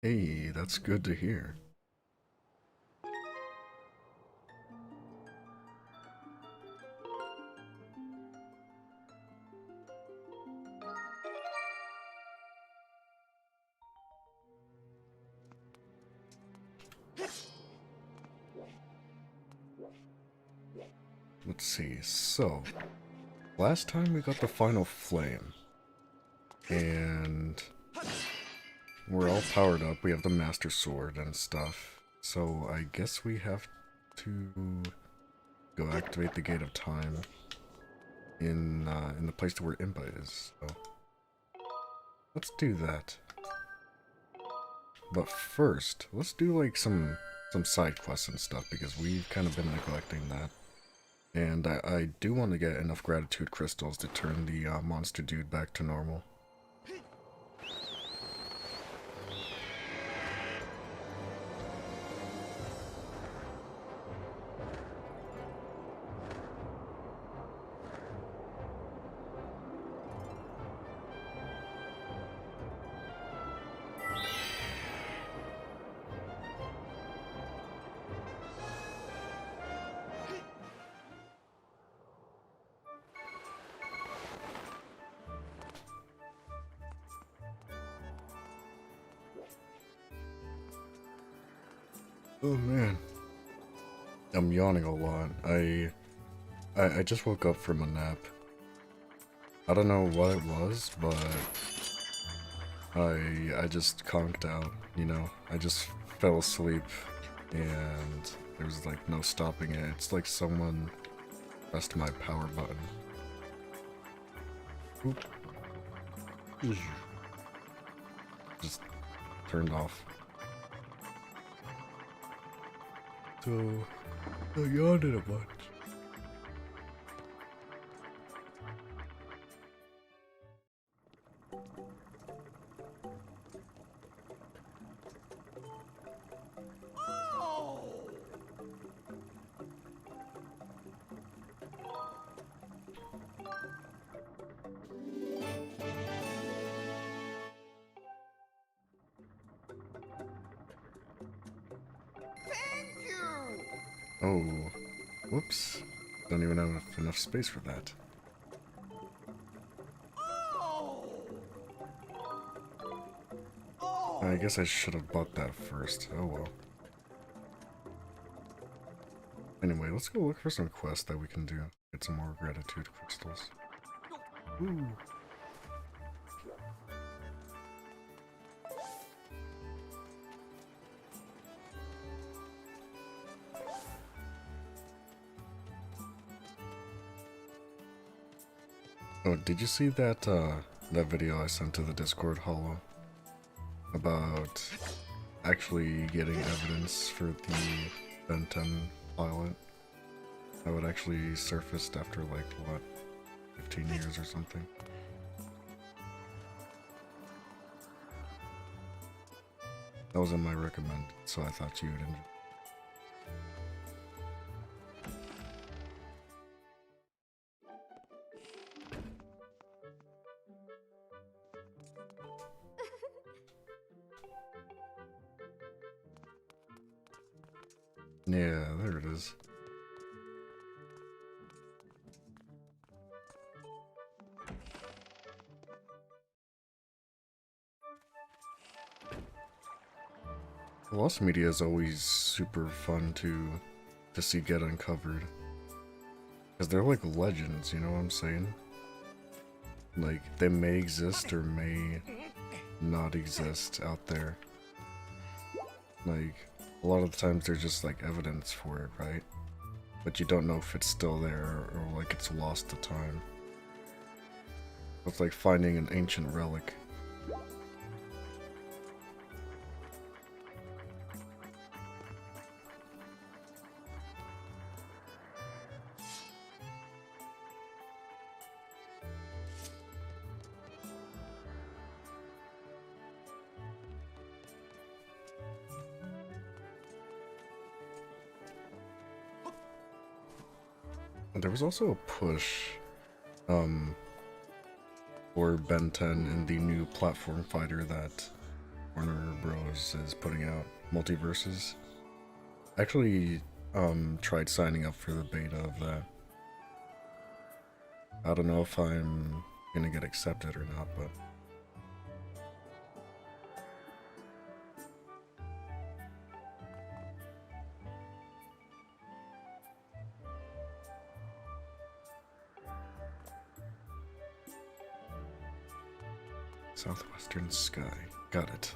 Hey, that's good to hear. Let's see, so, last time we got the final flame, and we're all powered up, we have the Master Sword and stuff, so I guess we have to go activate the Gate of Time in the place to where Impa is, so let's do that. But first, let's do like some side quests and stuff, because we've kind of been neglecting that. And I do want to get enough gratitude crystals to turn the monster dude back to normal. Oh man, I'm yawning a lot. I just woke up from a nap. I don't know what it was, but I just conked out, you know? I just fell asleep and there was like no stopping it. It's like someone pressed my power button. Oop. Just turned off. So, I yawned a bunch. Oh, whoops. Don't even have enough space for that. I guess I should have bought that first. Oh well. Anyway, let's go look for some quests that we can do. Get some more gratitude crystals. Ooh. Oh, did you see that that video I sent to the Discord holo about actually getting evidence for the Ben 10 pilot that would actually surfaced after like what, 15 years or something? That was in my recommend, so I thought you would enjoy. Yeah, there it is. Lost media is always super fun to see get uncovered. Because they're like legends, you know what I'm saying? Like, they may exist or may not exist out there. Like, a lot of the times there's just like evidence for it, right? But you don't know if it's still there or like it's lost to time. It's like finding an ancient relic. There was also a push for Ben 10 in the new platform fighter that Warner Bros. Is putting out multiverses. Actually, tried signing up for the beta of that. I don't know if I'm gonna get accepted or not, but Southwestern Sky. Got it.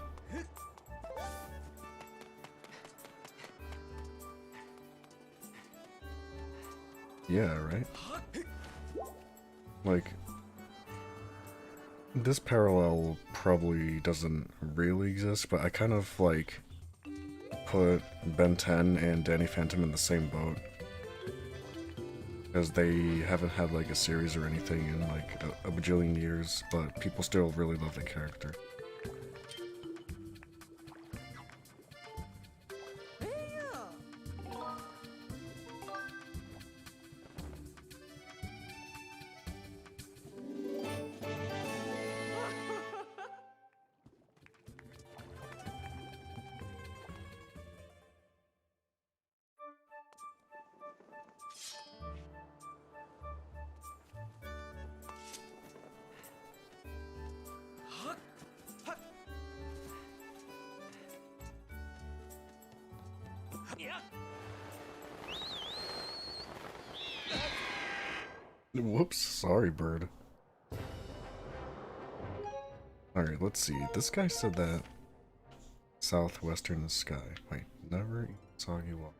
Yeah, right? Like, this parallel probably doesn't really exist, but I kind of, like, put Ben 10 and Danny Phantom in the same boat. Because they haven't had, like, a series or anything in, like, a bajillion years, but people still really love the character. Whoops, sorry, bird. Alright, let's see. This guy said that Southwestern Sky. Wait, never eat soggy water.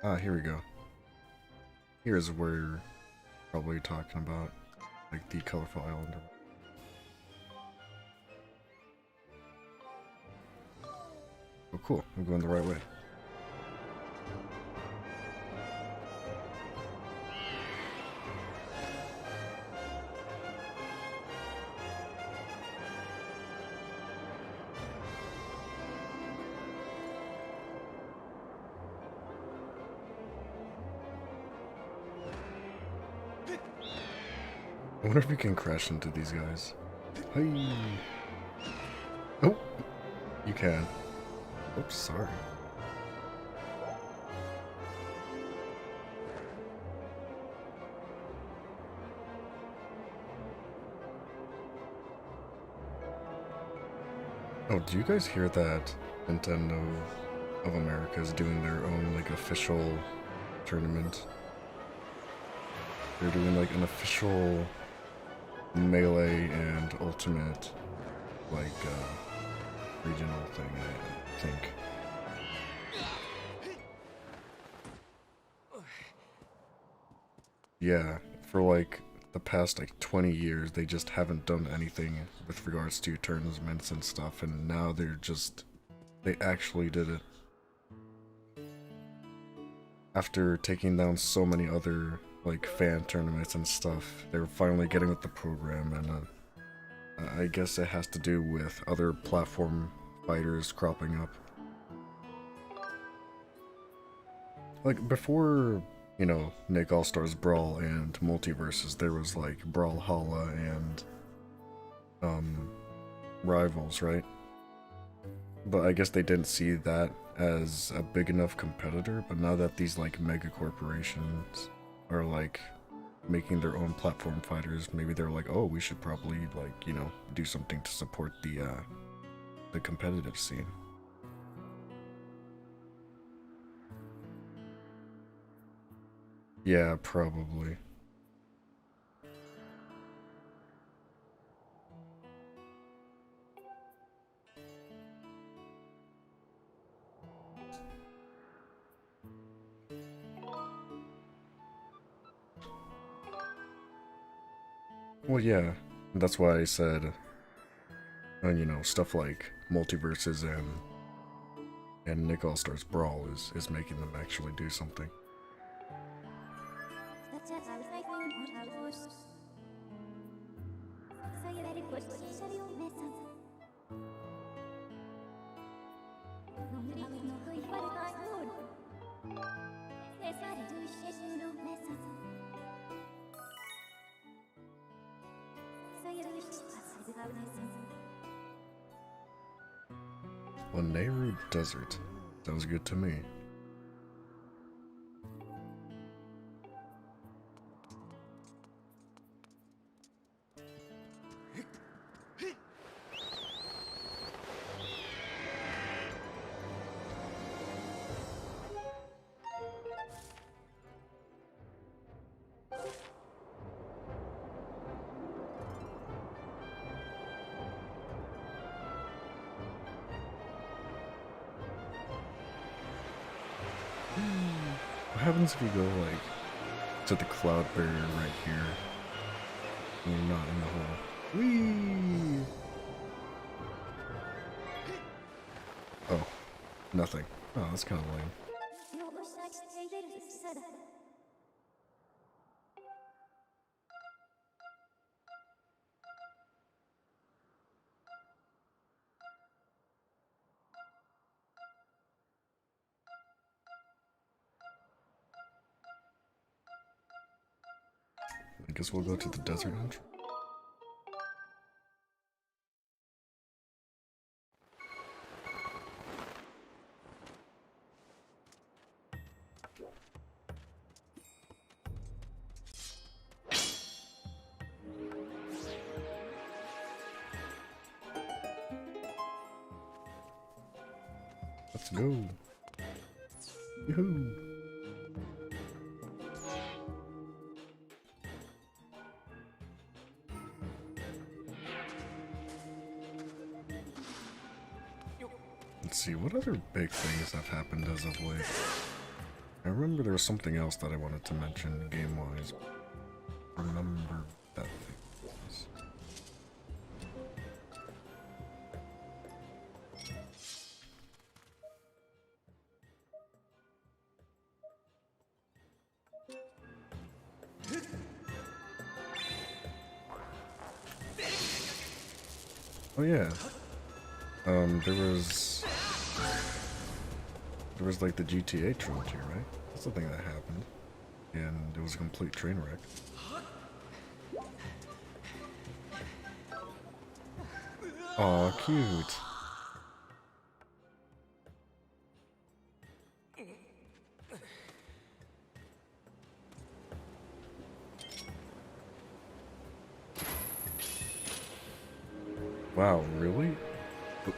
Ah, here we go. Here's where you're probably talking about, like, the colorful island. Oh, cool. I'm going the right way. I wonder if we can crash into these guys. Hey! Oh! You can. Oops, sorry. Oh, do you guys hear that Nintendo of America is doing their own, like, official tournament? They're doing, like, an official Melee and Ultimate, like, regional thing, I think. Yeah, for, like, the past, like, 20 years, they just haven't done anything with regards to tournaments and stuff, and now they actually did it. After taking down so many other, like, fan tournaments and stuff, they were finally getting with the program, and I guess it has to do with other platform fighters cropping up. Like, before, you know, Nick All-Stars Brawl and Multiverses, there was, like, Brawlhalla and, Rivals, right? But I guess they didn't see that as a big enough competitor, but now that these, like, mega corporations are, like, making their own platform fighters, maybe they're like, oh, we should probably, like, you know, do something to support the competitive scene. Yeah, probably. Well, yeah, that's why I said, you know, stuff like Multiverses and Nick All-Stars Brawl is making them actually do something. Lanayru Desert. Sounds good to me. What happens if you go, like, to the cloud barrier right here, and you're not in the hole? Whee! Oh, nothing. Oh, that's kind of lame. I guess we'll go to the desert entrance. Let's go. Yoo-hoo. Let's see, what other big things have happened as of late? I remember there was something else that I wanted to mention game-wise. Remember that thing was. Oh yeah. There was like the GTA trilogy, right? That's the thing that happened. And it was a complete train wreck. Aw, cute. Wow, really?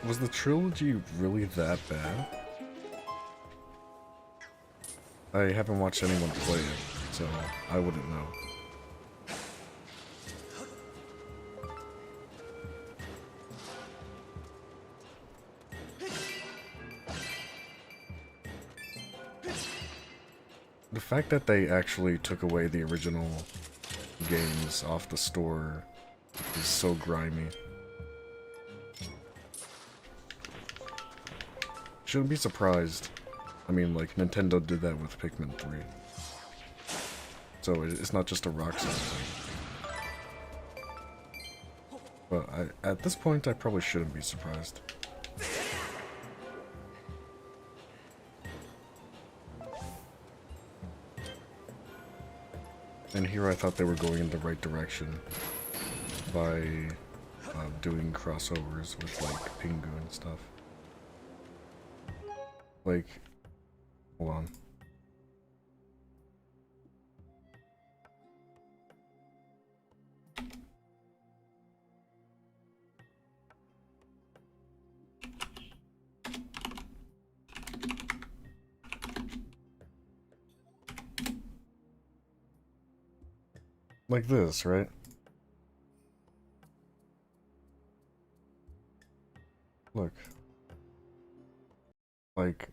Was the trilogy really that bad? I haven't watched anyone play it, so I wouldn't know. The fact that they actually took away the original games off the store is so grimy. Shouldn't be surprised. I mean, like, Nintendo did that with Pikmin 3. So it's not just a Rockstar thing. But at this point, I probably shouldn't be surprised. And here I thought they were going in the right direction by doing crossovers with, like, Pingu and stuff. Like, hold on. Like this, right? Look. Like,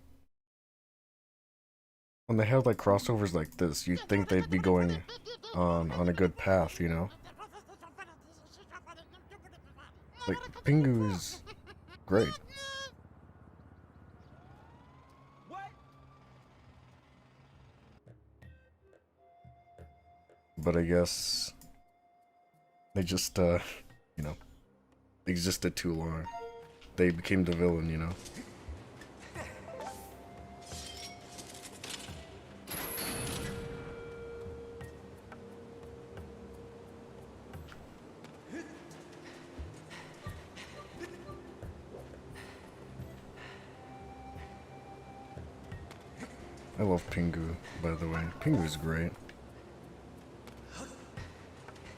when they have like crossovers like this, you'd think they'd be going on a good path, you know? Like, Pingu's great. But I guess they just, you know, existed too long. They became the villain, you know? I love Pingu, by the way. Pingu's great.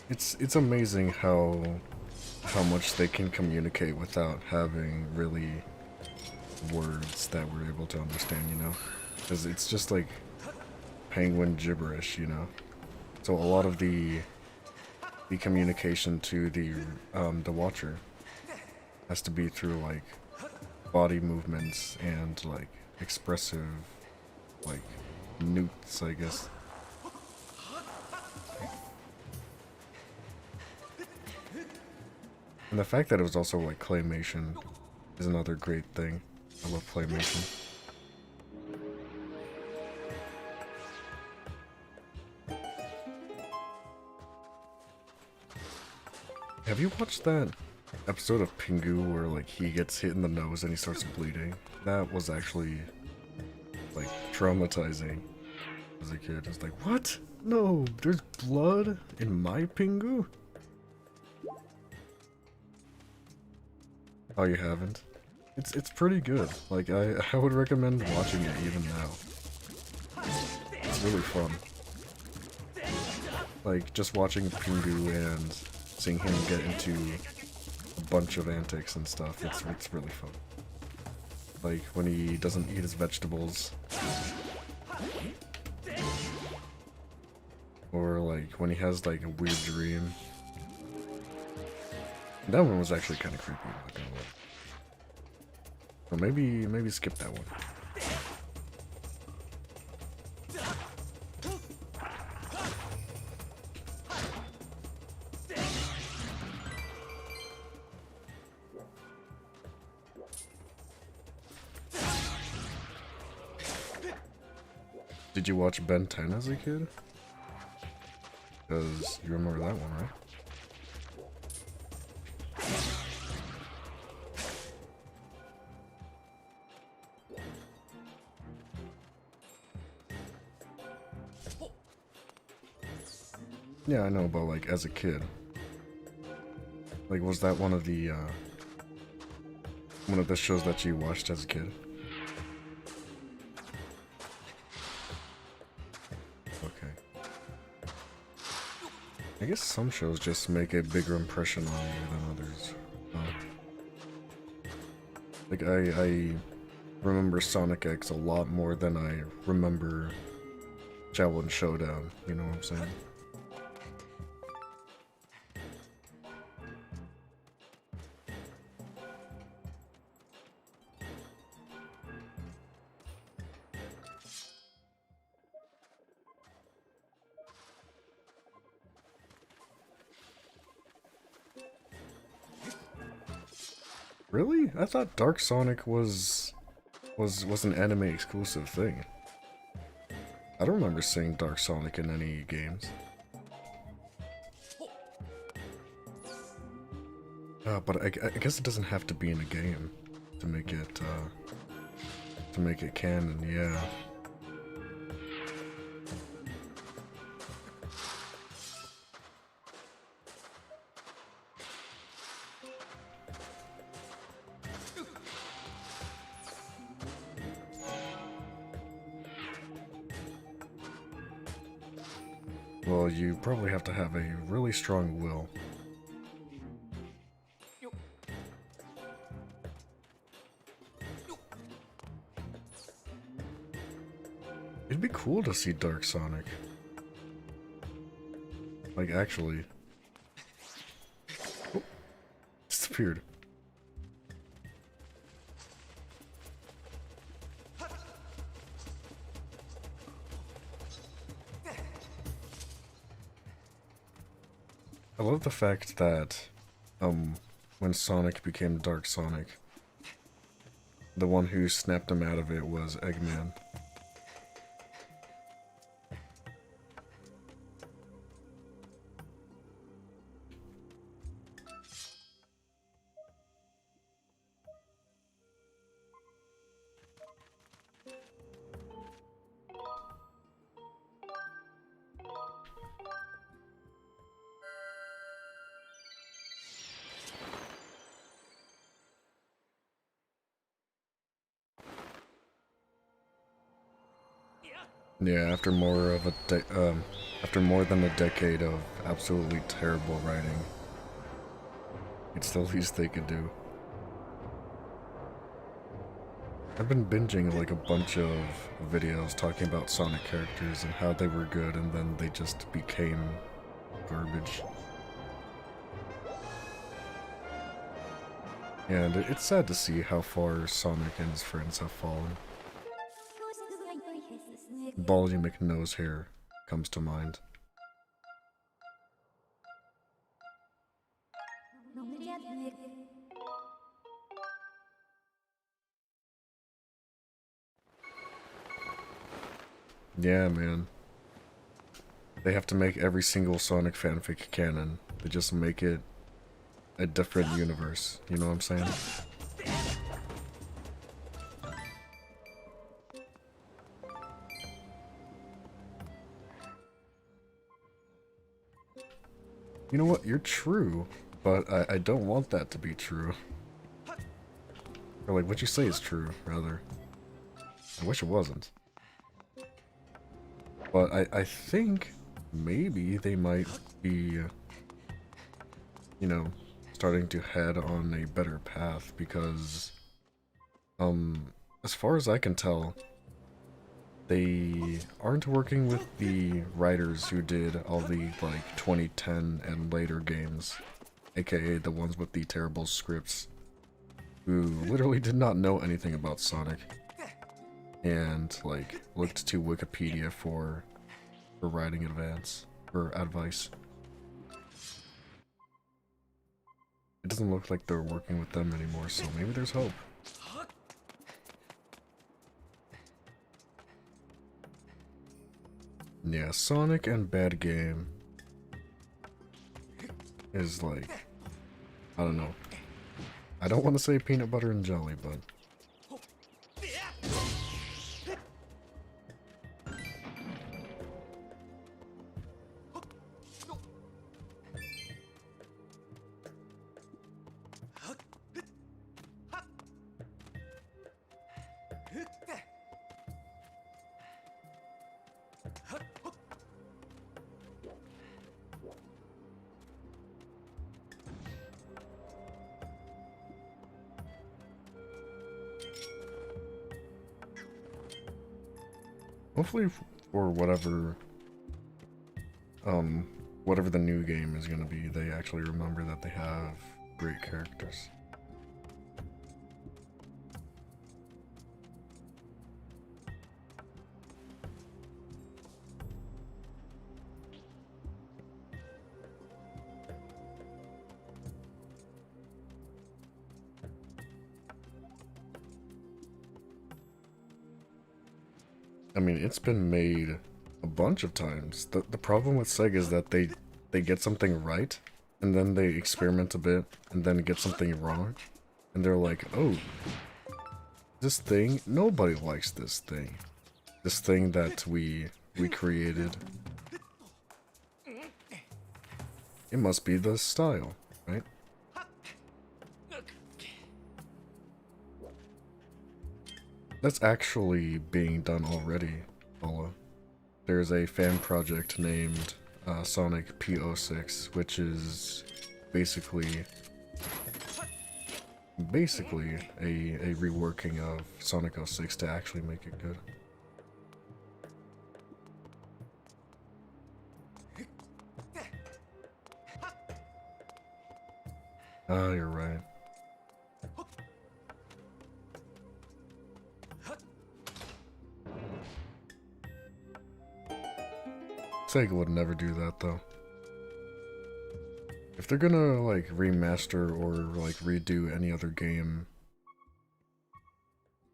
It's amazing how much they can communicate without having really words that we're able to understand, you know? Because it's just like penguin gibberish, you know? So a lot of the communication to the watcher has to be through like body movements and like expressive like newts, I guess. And the fact that it was also like claymation is another great thing. I love claymation. Have you watched that episode of Pingu where like he gets hit in the nose and he starts bleeding? That was actually like traumatizing as a kid. It's like, what? No, there's blood in my Pingu? Oh, you haven't? It's pretty good. Like I would recommend watching it even now. It's really fun. Like just watching Pingu and seeing him get into a bunch of antics and stuff. It's really fun. Like when he doesn't eat his vegetables. Or like when he has like a weird dream. That one was actually kind of creepy, I'm not gonna lie. So maybe skip that one. Did you watch Ben 10 as a kid? Because you remember that one, right? Yeah, I know, but like as a kid. Like was that one of the shows that you watched as a kid? Okay. I guess some shows just make a bigger impression on you than others. Like I remember Sonic X a lot more than I remember Shaolin Showdown, you know what I'm saying? Really? I thought Dark Sonic was an anime exclusive thing. I don't remember seeing Dark Sonic in any games. But I guess it doesn't have to be in a game to make it canon, yeah. Well, you probably have to have a really strong will. It'd be cool to see Dark Sonic. Like, actually. Oh, disappeared. I love the fact that, when Sonic became Dark Sonic, the one who snapped him out of it was Eggman. Yeah, after more than a decade of absolutely terrible writing, it's the least they could do. I've been binging like a bunch of videos talking about Sonic characters and how they were good and then they just became garbage. And it's sad to see how far Sonic and his friends have fallen. Baldy McNosehair comes to mind. Yeah, man. They have to make every single Sonic fanfic canon. They just make it a different universe. You know what I'm saying? You know what? You're true, but I don't want that to be true. Or like, what you say is true, rather. I wish it wasn't. But I think maybe they might be, you know, starting to head on a better path because, as far as I can tell, they aren't working with the writers who did all the, like, 2010 and later games, aka the ones with the terrible scripts, who literally did not know anything about Sonic, and, like, looked to Wikipedia for writing advice. It doesn't look like they're working with them anymore, so maybe there's hope. Yeah, Sonic and Bad Game is like, I don't know. I don't want to say peanut butter and jelly, but hopefully for whatever the new game is gonna be, they actually remember that they have great characters. I mean, it's been made a bunch of times. The problem with Sega is that they get something right, and then they experiment a bit, and then get something wrong, and they're like, oh, this thing, nobody likes this thing. This thing that we created. It must be the style, right? That's actually being done already, Paula. There's a fan project named Sonic P06, which is basically a reworking of Sonic 06 to actually make it good. Ah, you're right. Sega would never do that, though. If they're gonna, like, remaster or, like, redo any other game,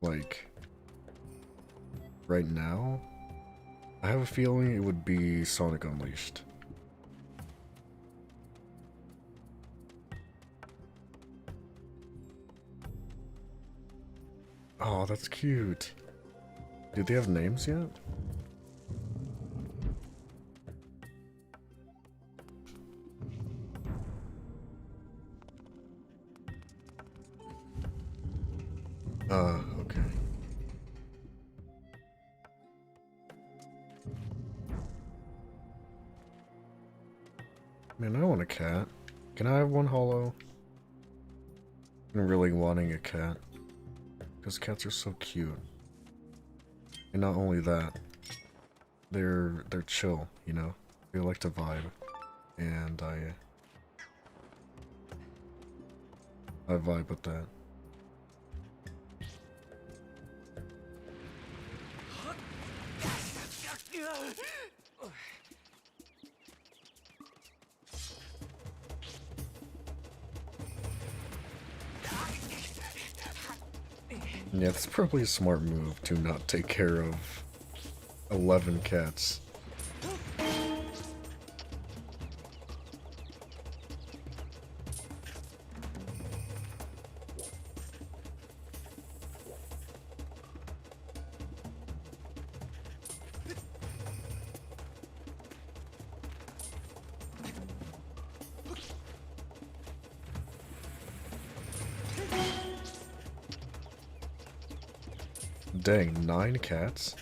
like, right now, I have a feeling it would be Sonic Unleashed. Oh, that's cute. Do they have names yet? Okay. Man, I want a cat. Can I have one hollow? I'm really wanting a cat. Because cats are so cute. And not only that, they're chill, you know? They like to vibe. And I vibe with that. Yeah, it's probably a smart move to not take care of 11 cats. Dang, 9 cats?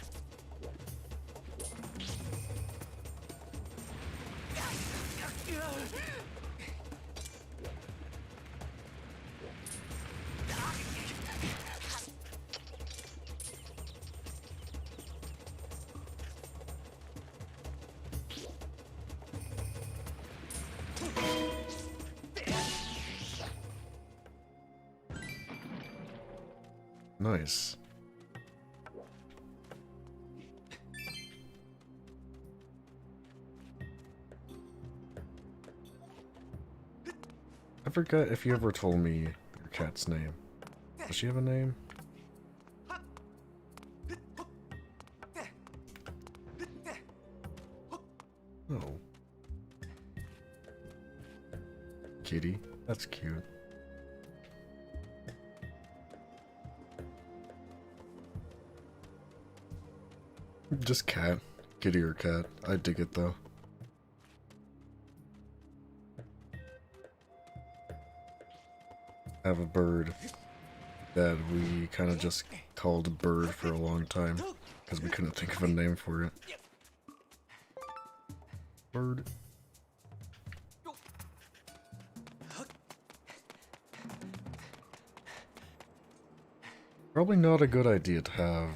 Nice. I forgot if you ever told me your cat's name. Does she have a name? Oh. Kitty? That's cute. Just cat. Kitty or cat. I dig it though. I have a bird that we kind of just called Bird for a long time because we couldn't think of a name for it. Bird. Probably not a good idea to have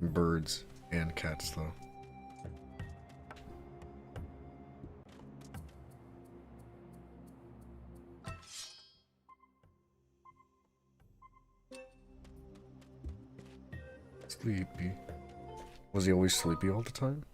birds and cats though. Sleepy. Was he always sleepy all the time?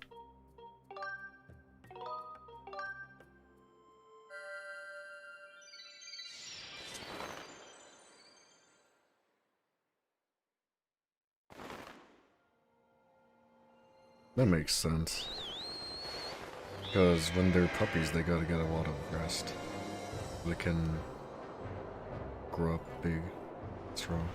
That makes sense. Because when they're puppies, they gotta get a lot of rest. They can grow up big, strong.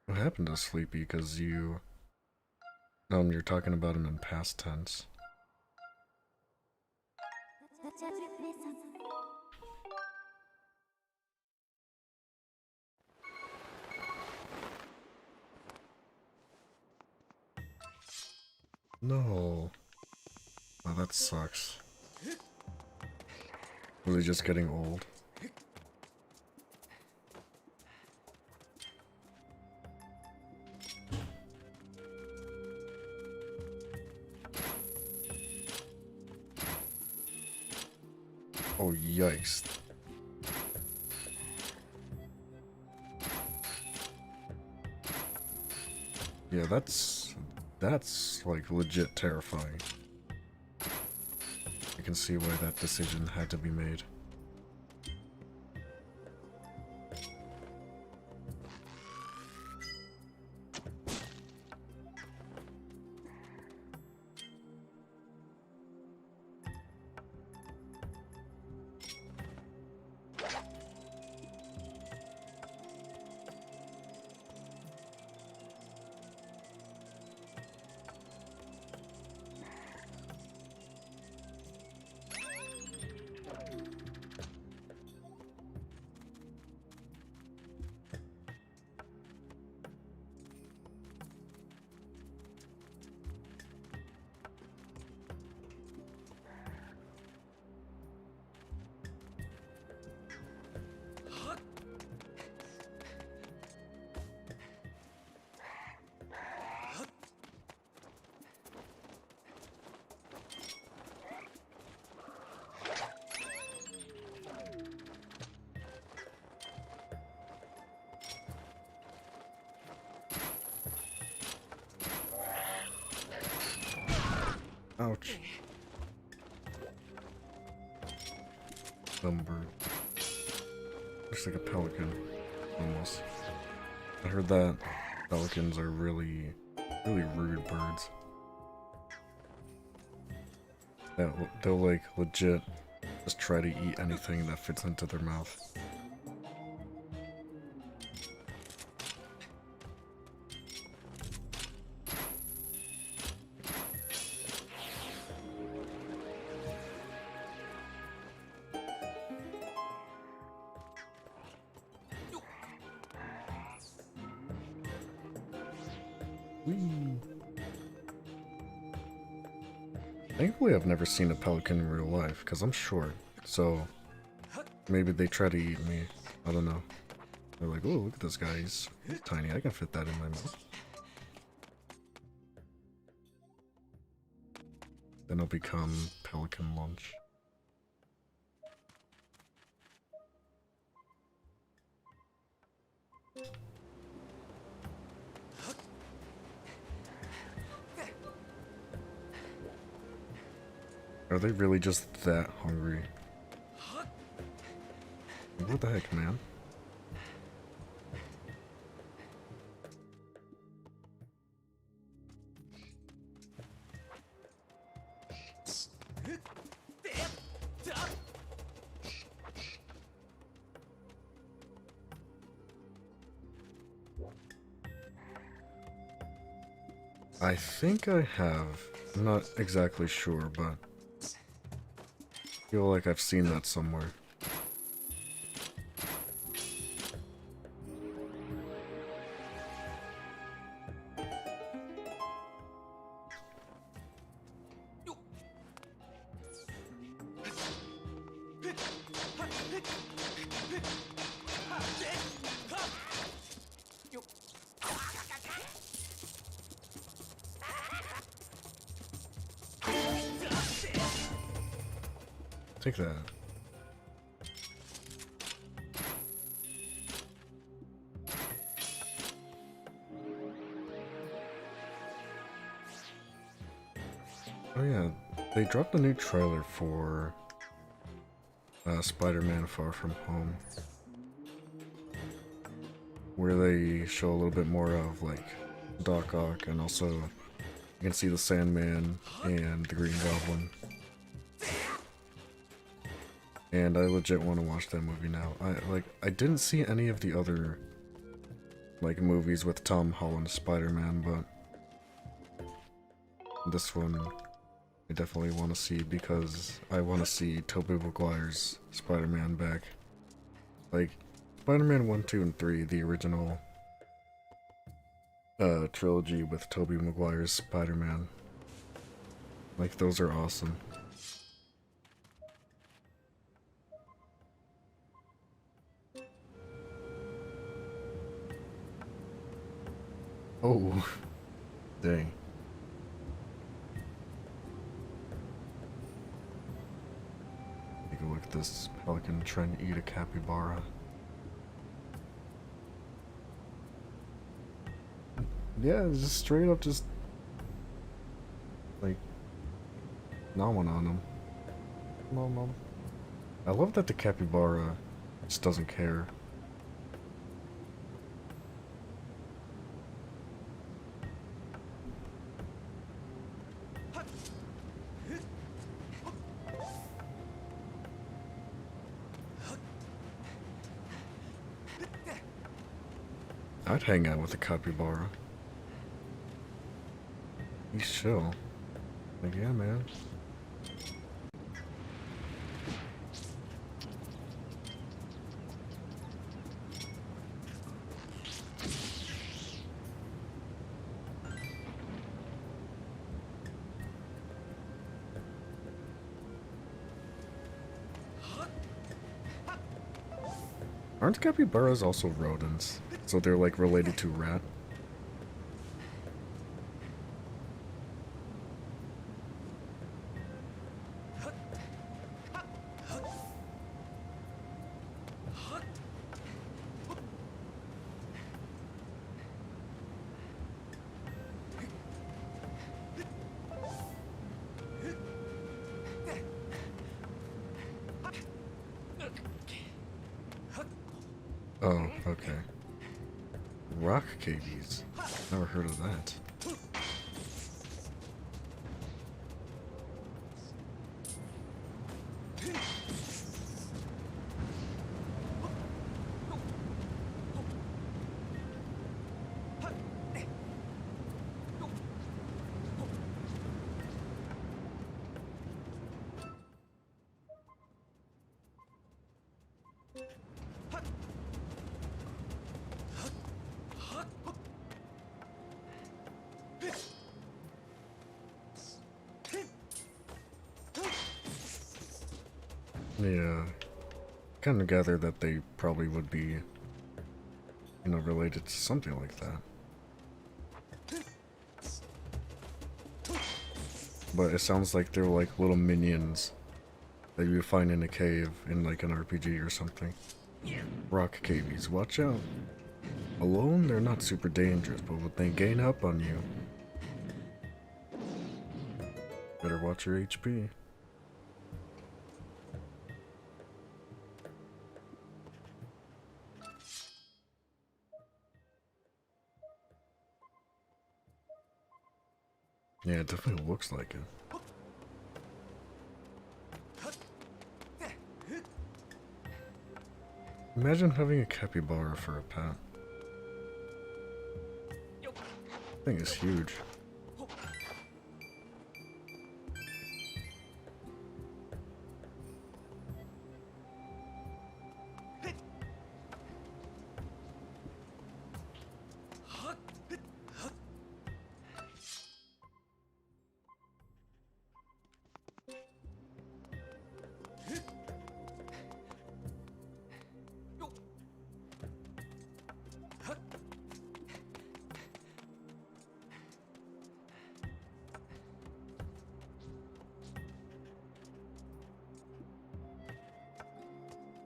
What happened to Sleepy? Because you're talking about him in past tense. No. Oh, that sucks. Was he just getting old? Oh, yikes. Yeah, that's like legit terrifying. I can see why that decision had to be made. Ouch. Dumb bird. Looks like a pelican, almost. I heard that pelicans are really rude birds. They'll like legit just try to eat anything that fits into their mouth. Thankfully, I've never seen a pelican in real life, because I'm short, so maybe they try to eat me. I don't know. They're like, oh, look at this guy, he's tiny, I can fit that in my mouth. Then I'll become pelican lunch. Are they really just that hungry? What the heck, man? I think I have. I'm not exactly sure, but I feel like I've seen that somewhere. Take that. Oh yeah, they dropped a new trailer for Spider-Man Far From Home, where they show a little bit more of like Doc Ock, and also you can see the Sandman and the Green Goblin. And I legit want to watch that movie now. I didn't see any of the other like movies with Tom Holland Spider-Man, but this one I definitely want to see because I want to see Tobey Maguire's Spider-Man back. Like Spider-Man 1, 2, and 3, the original trilogy with Tobey Maguire's Spider-Man. Like those are awesome. Oh, dang. Take a look at this pelican trying to eat a capybara. Yeah, it's just straight up just like gnawing on him. Nom. I love that the capybara just doesn't care. I'd hang out with a capybara. He's chill. Like, yeah, man. Aren't capybaras also rodents? So they're like related to rat? Oh, okay. Rock cavies. Never heard of that. Yeah, kind of gathered that they probably would be, you know, related to something like that. But it sounds like they're like little minions that you find in a cave in like an RPG or something. Rock cavies, watch out. Alone, they're not super dangerous, but when they gain up on you, better watch your HP. Yeah, it definitely looks like it. Imagine having a capybara for a pet. That thing is huge.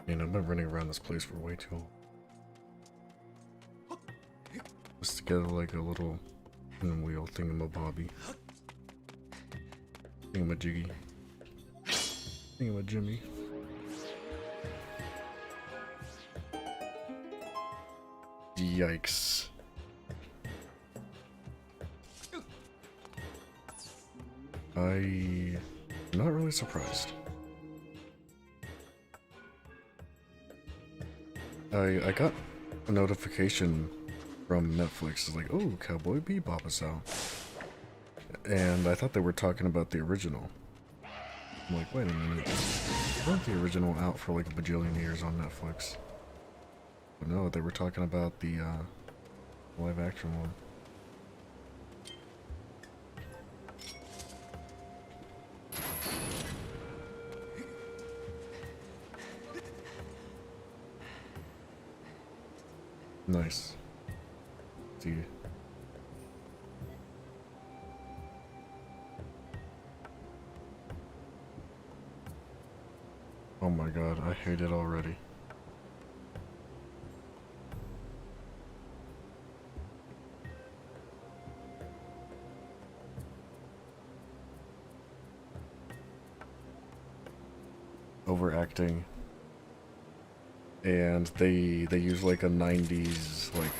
Man, I've been running around this place for way too long. Just to get like a little pinwheel thingamabobby. Thingamajiggy. Thingamajimmy. Yikes. I'm not really surprised. I got a notification from Netflix. It's like, oh, Cowboy Bebop is out. And I thought they were talking about the original. I'm like, wait a minute. Wasn't the original out for like a bajillion years on Netflix? But no, they were talking about the live action one. Nice. See. Oh my god, I hate it already. Overacting. And they use like a 90s like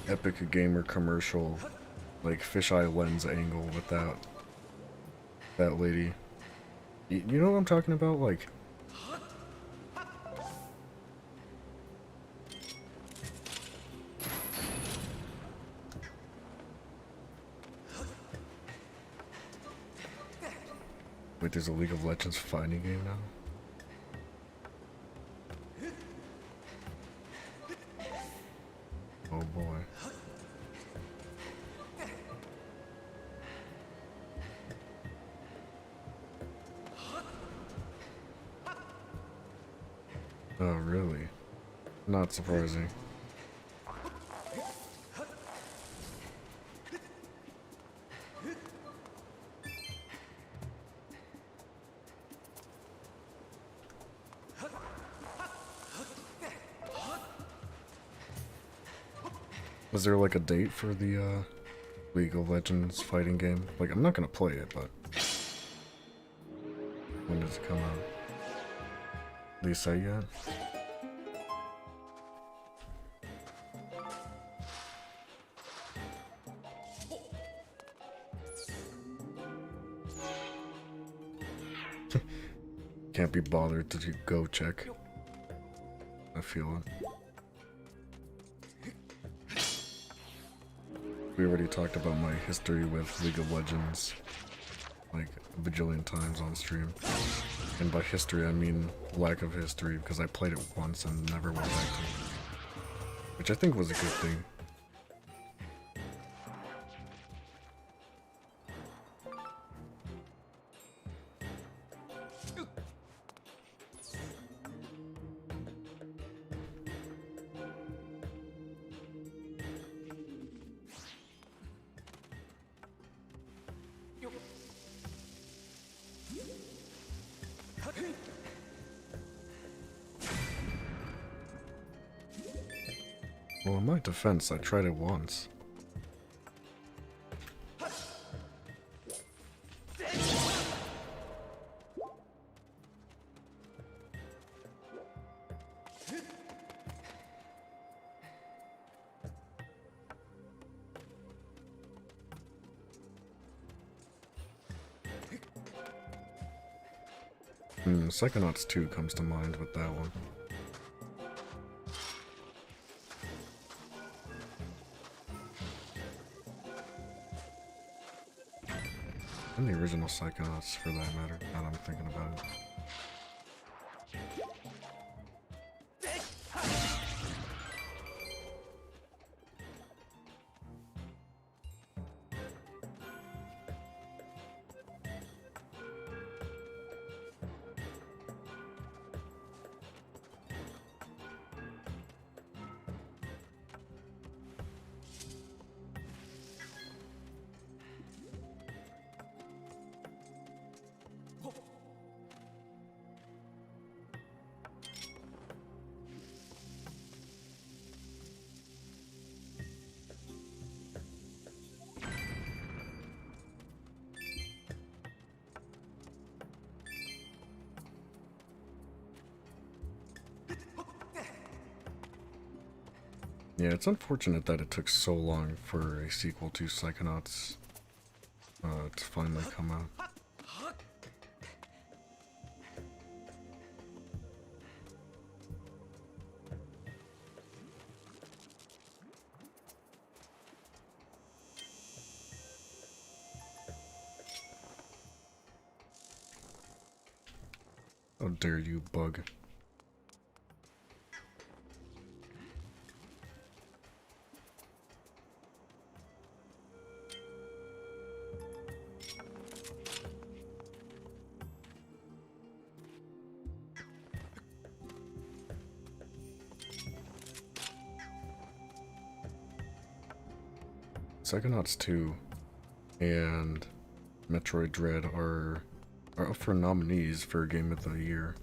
epic gamer commercial like fisheye lens angle with that lady. You know what I'm talking about? Like wait, there's a League of Legends fighting game now? Oh boy. Oh, really? Not surprising. Was there like a date for the League of Legends fighting game? Like, I'm not gonna play it, but when does it come out? Did they say yet? can't be bothered to go check. I feel it. We already talked about my history with League of Legends, like a bajillion times on stream. And by history, I mean lack of history, because I played it once and never went back to it. Which I think was a good thing. Well, in my defense, I tried it once. Psychonauts 2 comes to mind with that one. And the original Psychonauts, for that matter, now that I'm thinking about it. Yeah, it's unfortunate that it took so long for a sequel to Psychonauts to finally come out. How dare you, bug. Psychonauts 2 and Metroid Dread are up for nominees for Game of the Year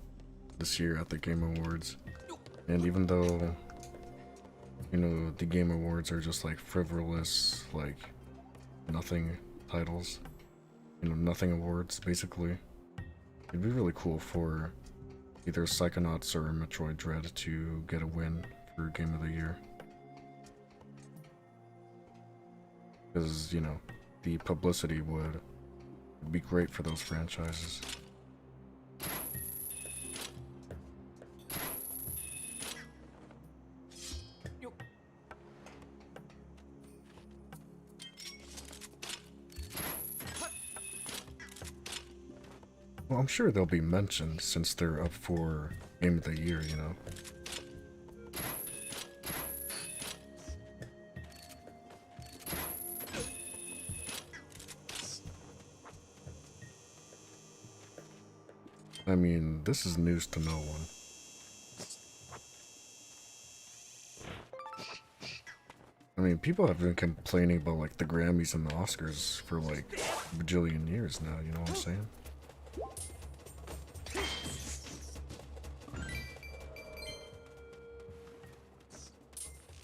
this year at the Game Awards. And even though, you know, the Game Awards are just like frivolous, like nothing titles, you know, nothing awards basically, it'd be really cool for either Psychonauts or Metroid Dread to get a win for Game of the Year. Because, you know, the publicity would be great for those franchises. Well, I'm sure they'll be mentioned since they're up for Game of the Year, you know. I mean, this is news to no one. I mean, people have been complaining about, like, the Grammys and the Oscars for, like, a bajillion years now, you know what I'm saying?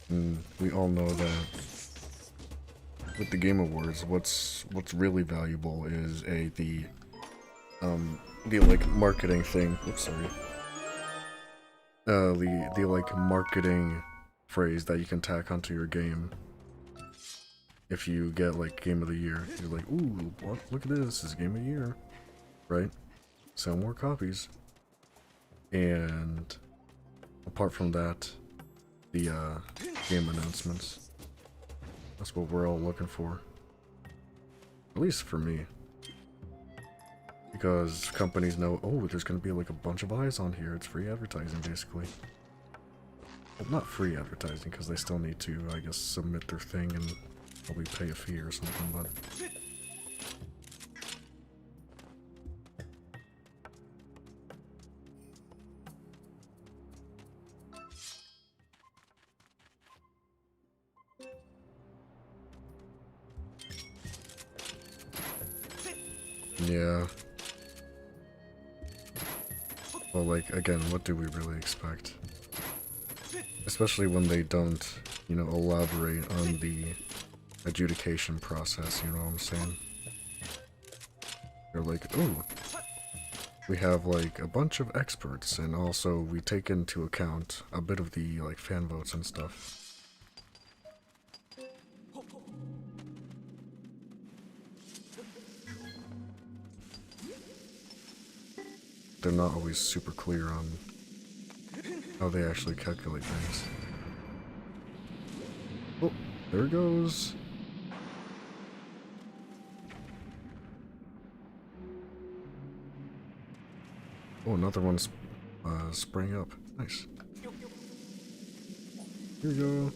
And we all know that with the Game Awards, what's really valuable is the like marketing thing. Oops, sorry. The like marketing phrase that you can tack onto your game. If you get like Game of the Year, you're like, ooh, look at this, it's Game of the Year, right? Sell more copies. And apart from that, the game announcements. That's what we're all looking for. At least for me. Because companies know, oh, there's going to be like a bunch of eyes on here. It's free advertising, basically. Well, not free advertising, because they still need to, I guess, submit their thing and probably pay a fee or something, but... Yeah. Well, like, again, what do we really expect? Especially when they don't, you know, elaborate on the adjudication process, you know what I'm saying? They're like, ooh, we have, like, a bunch of experts, and also we take into account a bit of the, like, fan votes and stuff. They're not always super clear on how they actually calculate things. Oh, there it goes. Oh, another one's sprang up. Nice. Here we go.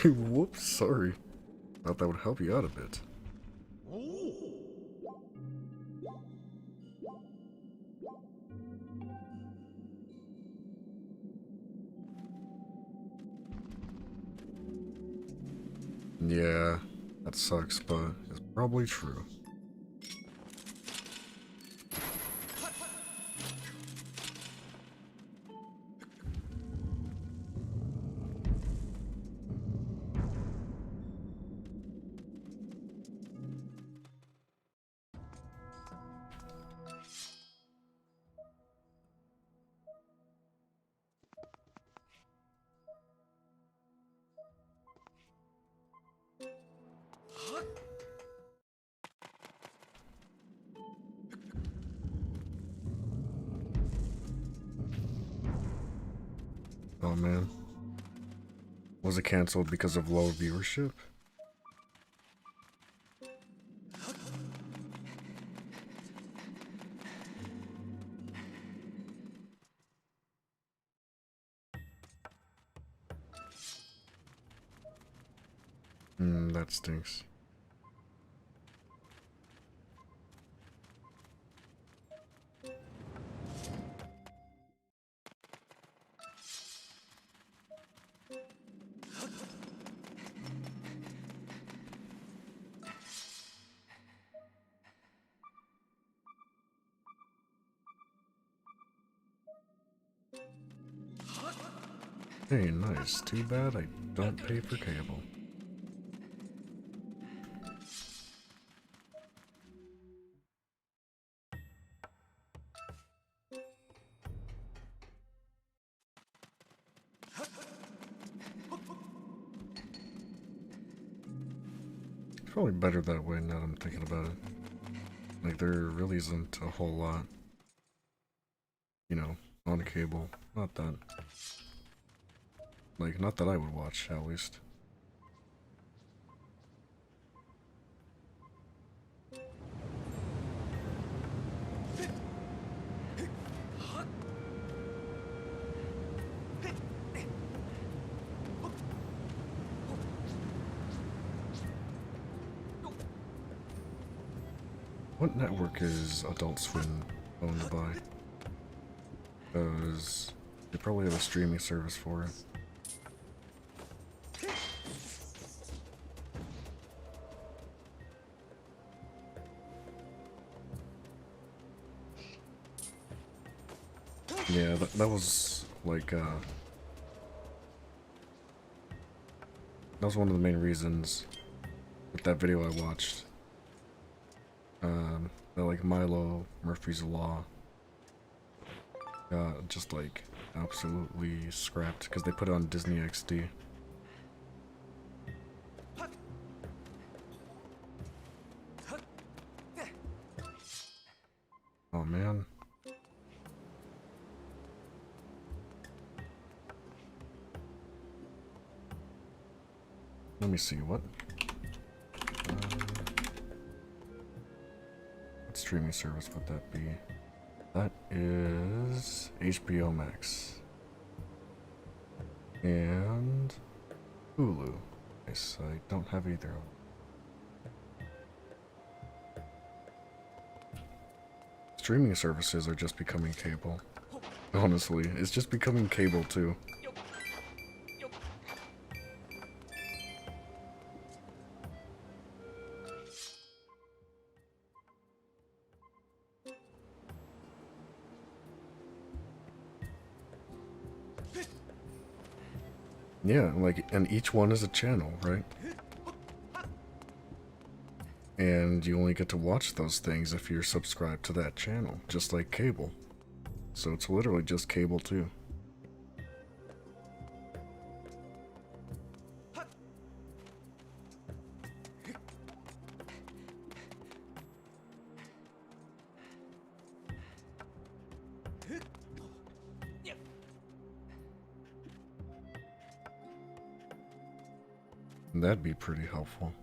Whoops, sorry. Thought that would help you out a bit. Yeah, that sucks, but it's probably true. Oh man. Was it cancelled because of low viewership? That stinks. Hey, nice. Too bad I don't pay for cable. It's probably better that way now that I'm thinking about it. Like, there really isn't a whole lot, you know, on cable. Not that. Like, not that I would watch, at least. What network is Adult Swim owned by? Because they probably have a streaming service for it. Yeah, that was like, that was one of the main reasons with that video I watched. That like Milo Murphy's Law got just like absolutely scrapped because they put it on Disney XD. Oh man. Let me see, what streaming service would that be? That is HBO Max. And Hulu. Nice, I don't have either of them. Streaming services are just becoming cable. Honestly, it's just becoming cable too. Yeah, like, and each one is a channel, right? And you only get to watch those things if you're subscribed to that channel, just like cable. So it's literally just cable too. And that'd be pretty helpful.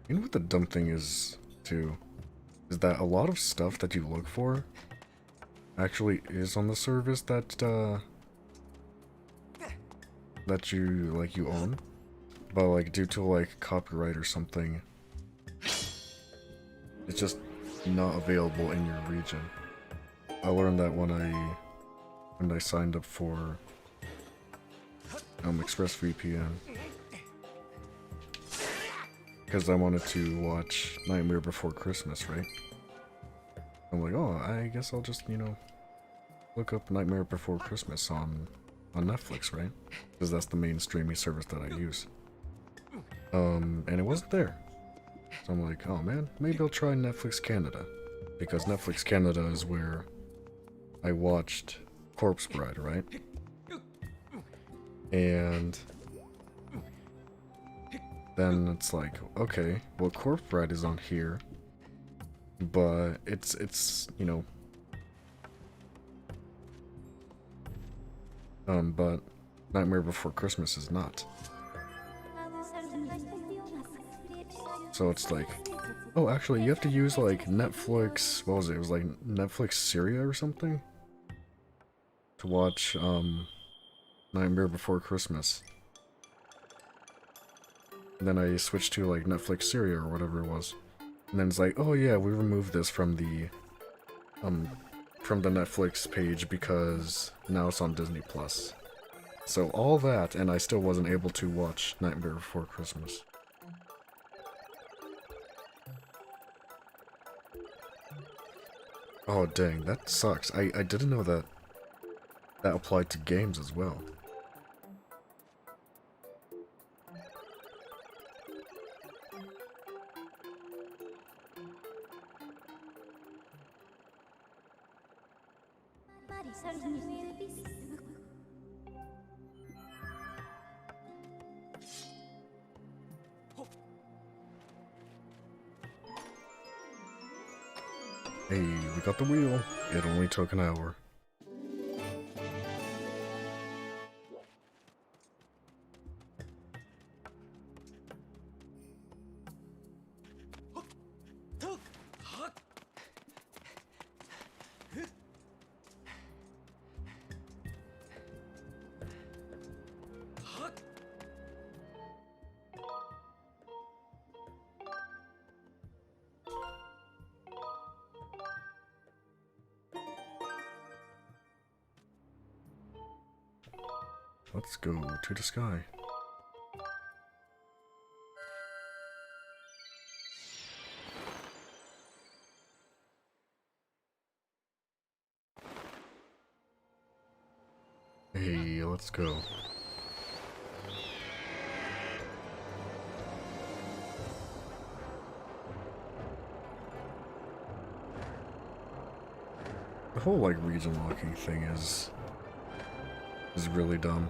You know what the dumb thing is, too? Is that a lot of stuff that you look for actually is on the service that you own. But like due to like copyright or something, it's just not available in your region. I learned that when I signed up for ExpressVPN. Because I wanted to watch Nightmare Before Christmas, right? I'm like, oh, I guess I'll just, you know, look up Nightmare Before Christmas on Netflix, right? Because that's the main streaming service that I use. And it wasn't there. So I'm like, oh man, maybe I'll try Netflix Canada. Because Netflix Canada is where I watched Corpse Bride, right? And then it's like, okay, well, Corpse Bride is on here, but it's you know, but Nightmare Before Christmas is not. So it's like, oh, actually, you have to use like Netflix. What was it? It was like Netflix Syria or something to watch Nightmare Before Christmas. And then I switched to like Netflix Syria or whatever it was. And then it's like, oh yeah, we removed this from the Netflix page because now it's on Disney Plus. So all that, and I still wasn't able to watch Nightmare Before Christmas. Oh dang, that sucks. I didn't know that applied to games as well. Hey, we got the wheel. It only took an hour. Let's go to the sky. Hey, let's go. The whole like region locking thing is really dumb.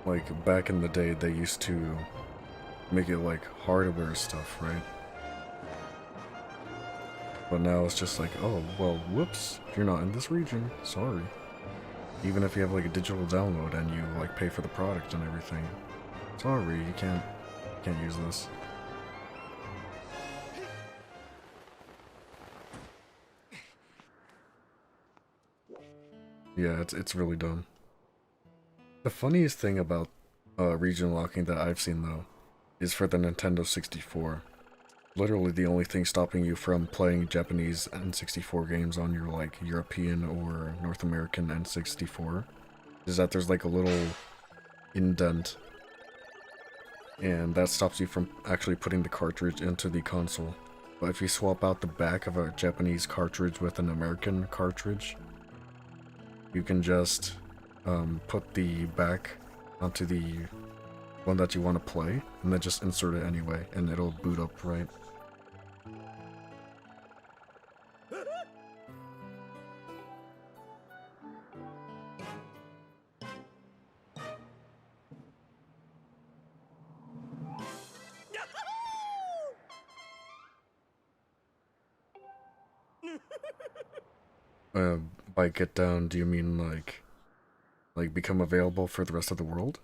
like back in the day they used to make it like hardware stuff, right? But now it's just like, oh, well, whoops, you're not in this region, sorry. Even if you have like a digital download and you like pay for the product and everything, sorry, you can't use this. Yeah, it's really dumb. The funniest thing about region locking that I've seen though is for the Nintendo 64. Literally the only thing stopping you from playing Japanese N64 games on your like European or North American N64 is that there's like a little indent, and that stops you from actually putting the cartridge into the console. But if you swap out the back of a Japanese cartridge with an American cartridge, you can just put the back onto the one that you want to play, and then just insert it anyway, and it'll boot up right. By get down, do you mean like become available for the rest of the world?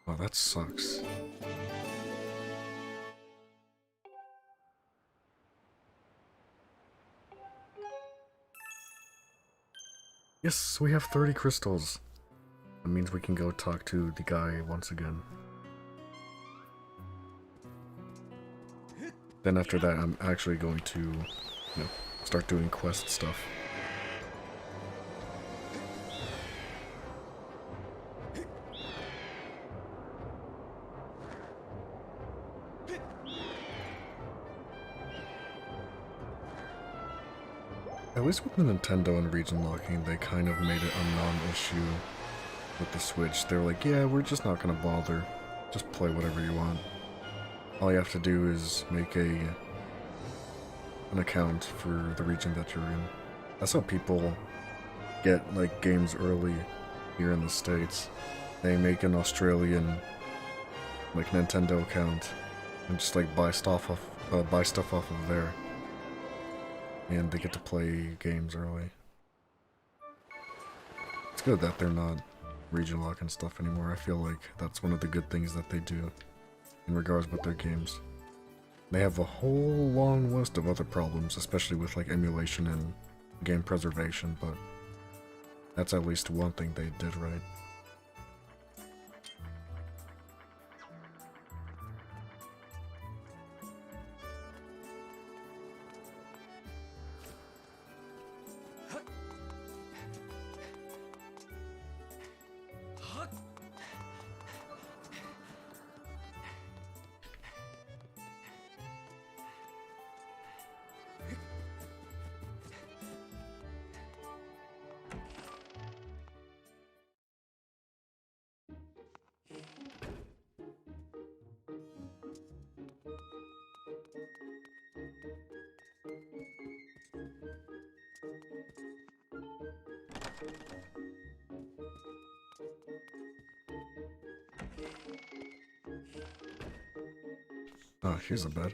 Oh, that sucks. Yes, we have 30 crystals. That means we can go talk to the guy once again. Then after that, I'm actually going to, you know, start doing quest stuff. At least with the Nintendo and region locking, they kind of made it a non-issue with the Switch. They're like, yeah, we're just not gonna bother. Just play whatever you want. All you have to do is make an account for the region that you're in. That's how people get like games early here in the States. They make an Australian like Nintendo account and just like buy stuff off of there. And they get to play games early. It's good that they're not region lock and stuff anymore. I feel like that's one of the good things that they do in regards with their games. They have a whole long list of other problems, especially with like emulation and game preservation, but that's at least one thing they did right. Oh, here's a bed.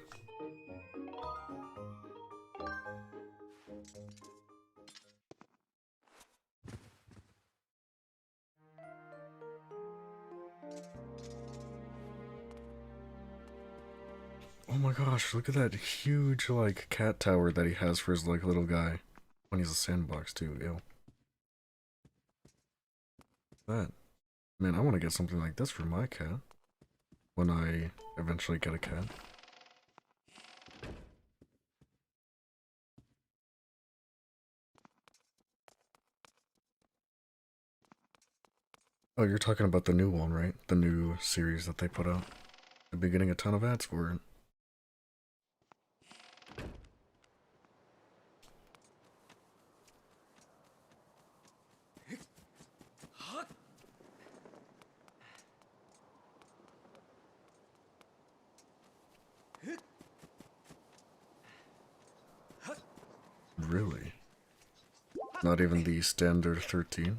Oh my gosh, look at that huge, like, cat tower that he has for his, like, little guy. When he's a sandbox, too, ew. That. Man, I want to get something like this for my cat. When I eventually get a cat. Oh, you're talking about the new one, right? The new series that they put out. I've been getting a ton of ads for it. Really? Not even the standard 13?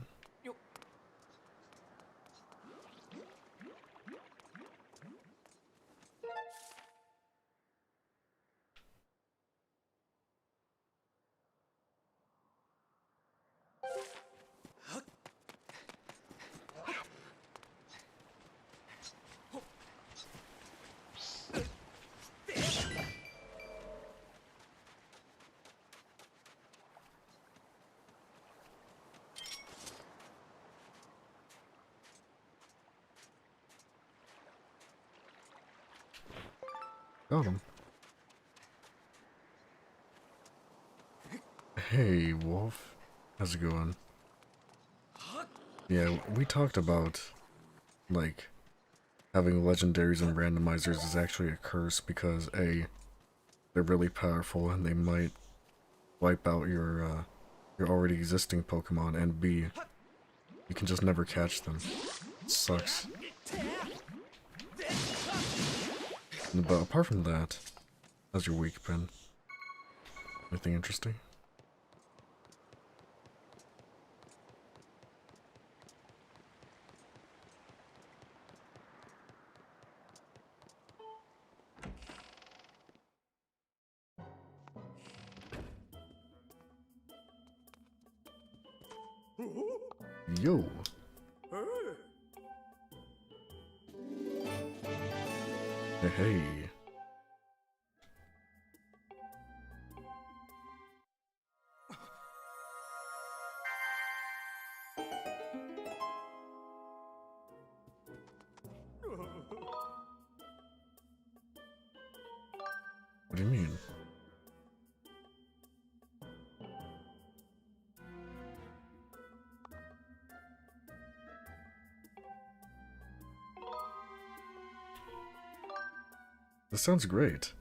Got him. Hey, Wolf. How's it going? Yeah, we talked about, like, having legendaries and randomizers is actually a curse because A, they're really powerful and they might wipe out your already existing Pokemon, and B, you can just never catch them. It sucks. But apart from that, how's your week been? Anything interesting? Yo! Hey, hey. What do you mean? This sounds great.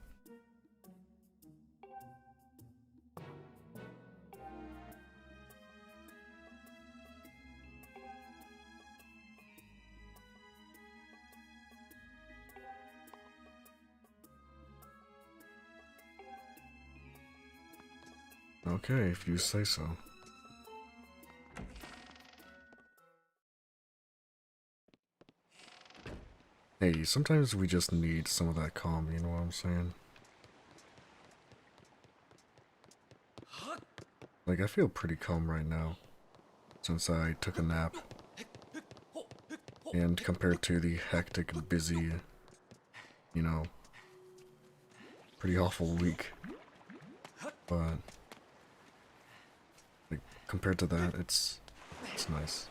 Okay, if you say so. Hey, sometimes we just need some of that calm, you know what I'm saying? Like, I feel pretty calm right now, since I took a nap. And compared to the hectic, busy, you know, pretty awful week. But, like, compared to that, it's nice.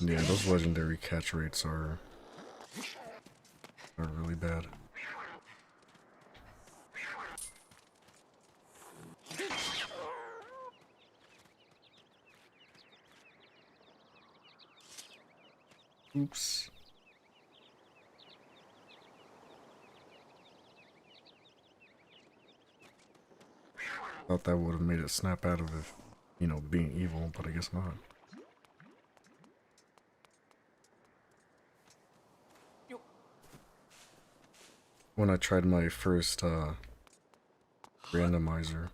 Yeah, those legendary catch rates are really bad. Oops. Thought that would have made it snap out of it, you know, being evil, but I guess not. When I tried my first randomizer,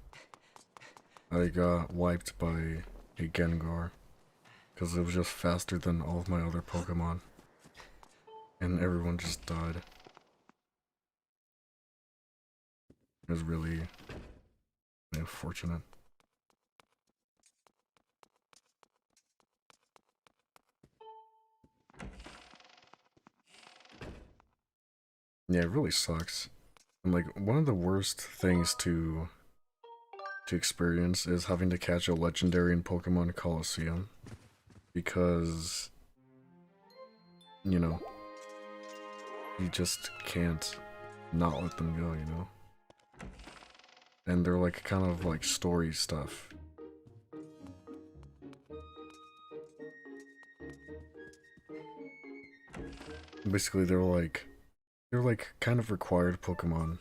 I got wiped by a Gengar because it was just faster than all of my other Pokemon, and everyone just died. It was really unfortunate. Yeah, it really sucks. And like, one of the worst things to experience is having to catch a legendary in Pokemon Colosseum. Because, you know, you just can't not let them go, you know? And they're like, kind of like story stuff. Basically, they're like kind of required Pokemon.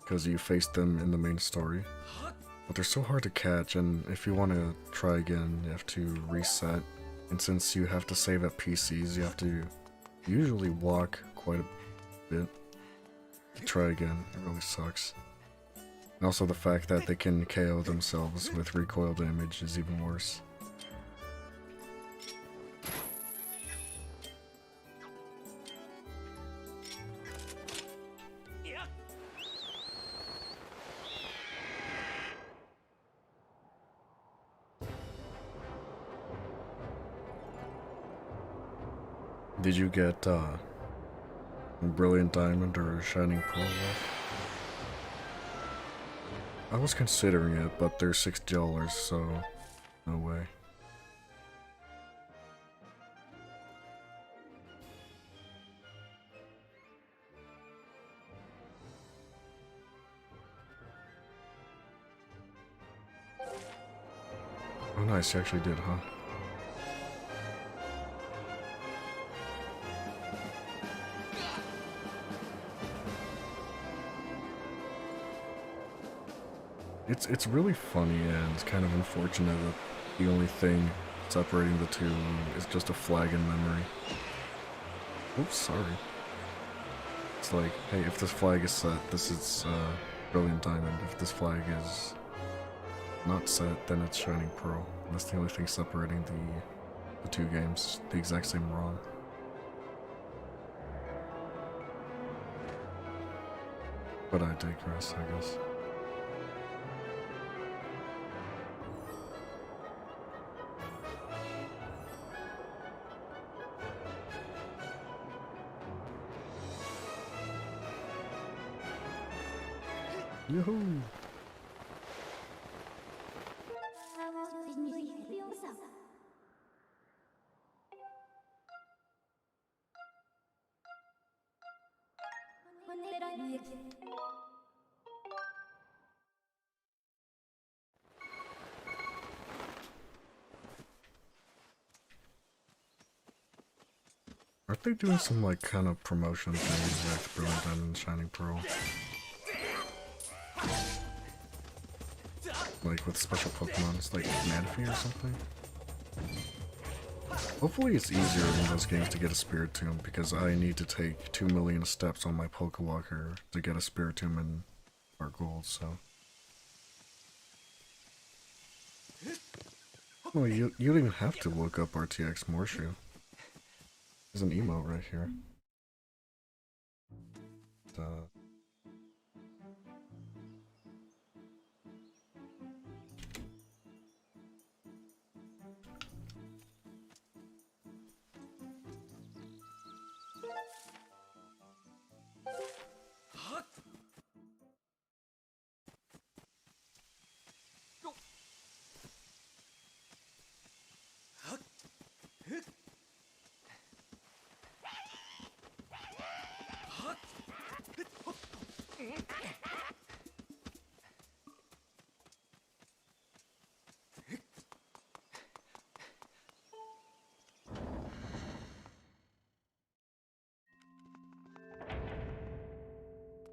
Because you face them in the main story. But they're so hard to catch, and if you want to try again, you have to reset And since you have to save at PCs, you have to usually walk quite a bit. Try again, it really sucks. And also the fact that they can KO themselves with recoil damage is even worse. Did you get Brilliant Diamond or Shining Pearl left? I was considering it, but they're $6, so no way. Oh nice, you actually did, huh? It's really funny and kind of unfortunate that the only thing separating the two is just a flag in memory. Oops, sorry. It's like, hey, if this flag is set, this is Brilliant Diamond. If this flag is not set, then it's Shining Pearl. And that's the only thing separating the two games. The exact same ROM. But I digress, I guess. Yoo-hoo! Aren't they doing some like kind of promotion thing with Brilliant Diamond and Shining Pearl? Like with special Pokemons like Manaphy or something? Hopefully it's easier in those games to get a Spiritomb because I need to take 2 million steps on my Pokewalker to get a Spiritomb in our gold, so... Well, you don't even have to look up RTX Morshu. There's an emote right here.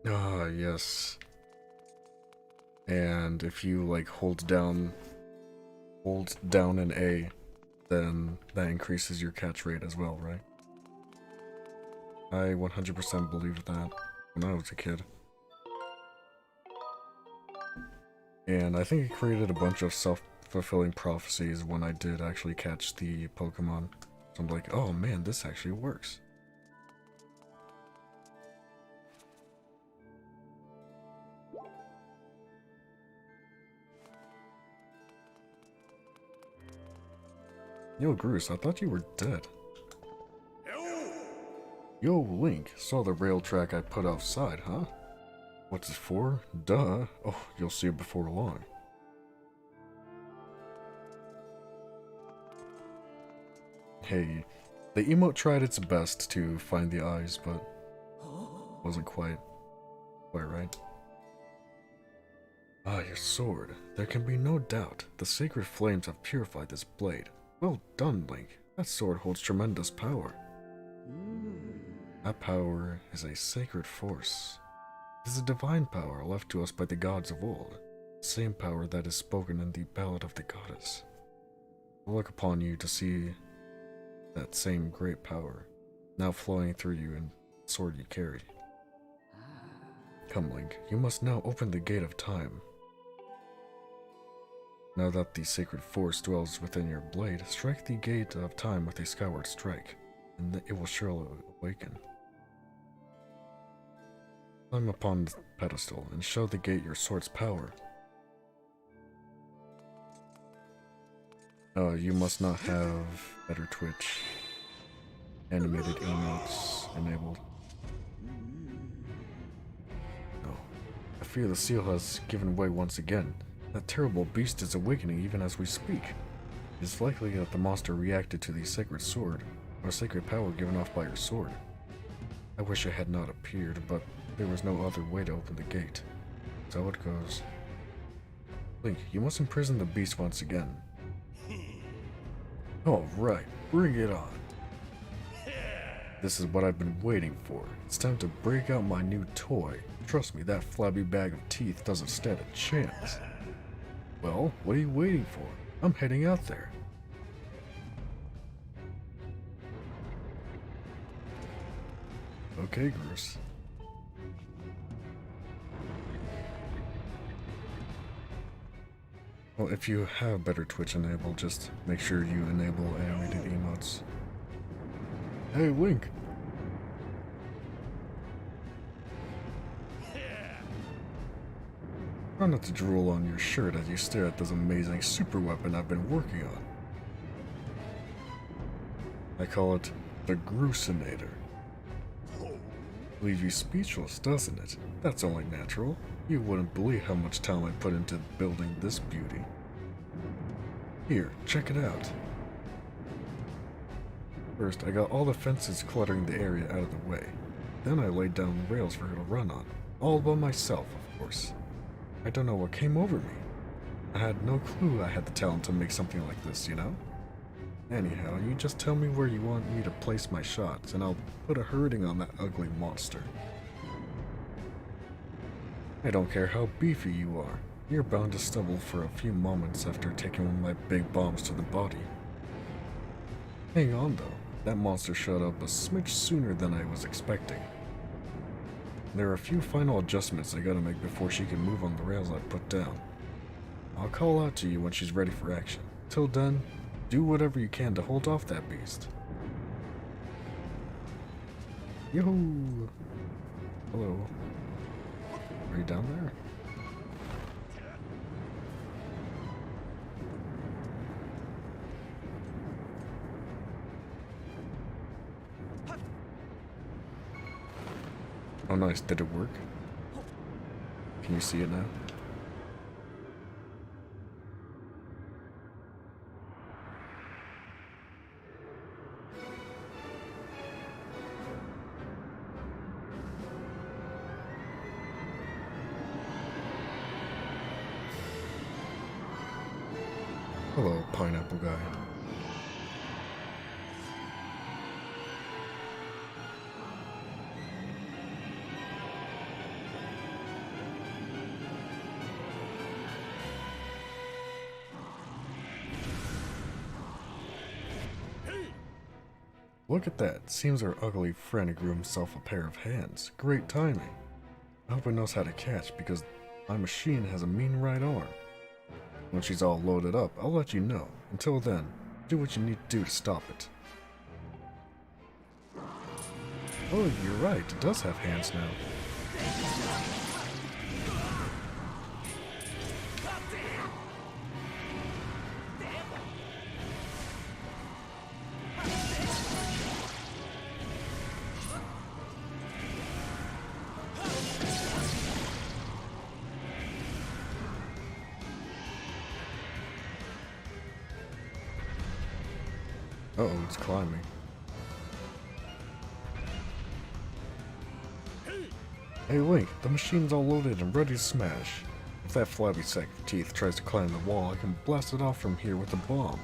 Ah, yes. And if you like hold down an A, then that increases your catch rate as well, right? I 100% believed that when I was a kid. And I think it created a bunch of self-fulfilling prophecies when I did actually catch the Pokemon. So I'm like, oh man, this actually works. Yo, Groose, I thought you were dead. Yo, Link, saw the rail track I put outside, huh? What's it for? Duh. Oh, you'll see it before long. Hey, the emote tried its best to find the eyes, but wasn't quite right. Ah, your sword. There can be no doubt. The sacred flames have purified this blade. Well done, Link. That sword holds tremendous power. That power is a sacred force. It is a divine power left to us by the gods of old. The same power that is spoken in the Ballad of the Goddess. I look upon you to see that same great power, now flowing through you and the sword you carry. Come, Link, you must now open the gate of time. Now that the sacred force dwells within your blade, strike the gate of time with a skyward strike, and it will surely awaken. Climb upon the pedestal and show the gate your sword's power. You must not have better Twitch animated emotes enabled. No. I fear the seal has given way once again. That terrible beast is awakening even as we speak. It is likely that the monster reacted to the sacred sword, or sacred power given off by your sword. I wish it had not appeared, but there was no other way to open the gate. So it goes. Link, you must imprison the beast once again. Alright, bring it on. This is what I've been waiting for. It's time to break out my new toy. Trust me, that flabby bag of teeth doesn't stand a chance. Well, what are you waiting for? I'm heading out there. Okay, Groose. Well, if you have better Twitch enabled, just make sure you enable animated emotes. Hey, Link! Try not to drool on your shirt as you stare at this amazing super weapon I've been working on. I call it the Grooseinator. Leaves you speechless, doesn't it? That's only natural. You wouldn't believe how much time I put into building this beauty. Here, check it out. First, I got all the fences cluttering the area out of the way. Then I laid down rails for her to run on. All by myself, of course. I don't know what came over me. I had no clue I had the talent to make something like this, you know? Anyhow, you just tell me where you want me to place my shots, and I'll put a hurting on that ugly monster. I don't care how beefy you are. You're bound to stumble for a few moments after taking one of my big bombs to the body. Hang on though, that monster showed up a smidge sooner than I was expecting. There are a few final adjustments I gotta make before she can move on the rails I put down. I'll call out to you when she's ready for action. Till then, do whatever you can to hold off that beast. Yoo-hoo! Hello. Are you down there? Oh nice, did it work? Can you see it now? Hello, pineapple guy. Look at that. Seems our ugly friend grew himself a pair of hands. Great timing. I hope it knows how to catch, because my machine has a mean right arm. When she's all loaded up, I'll let you know. Until then, do what you need to do to stop it. Oh, you're right. It does have hands now. Uh-oh, it's climbing. Hey Link, the machine's all loaded and ready to smash. If that flabby sack of teeth tries to climb the wall, I can blast it off from here with a bomb.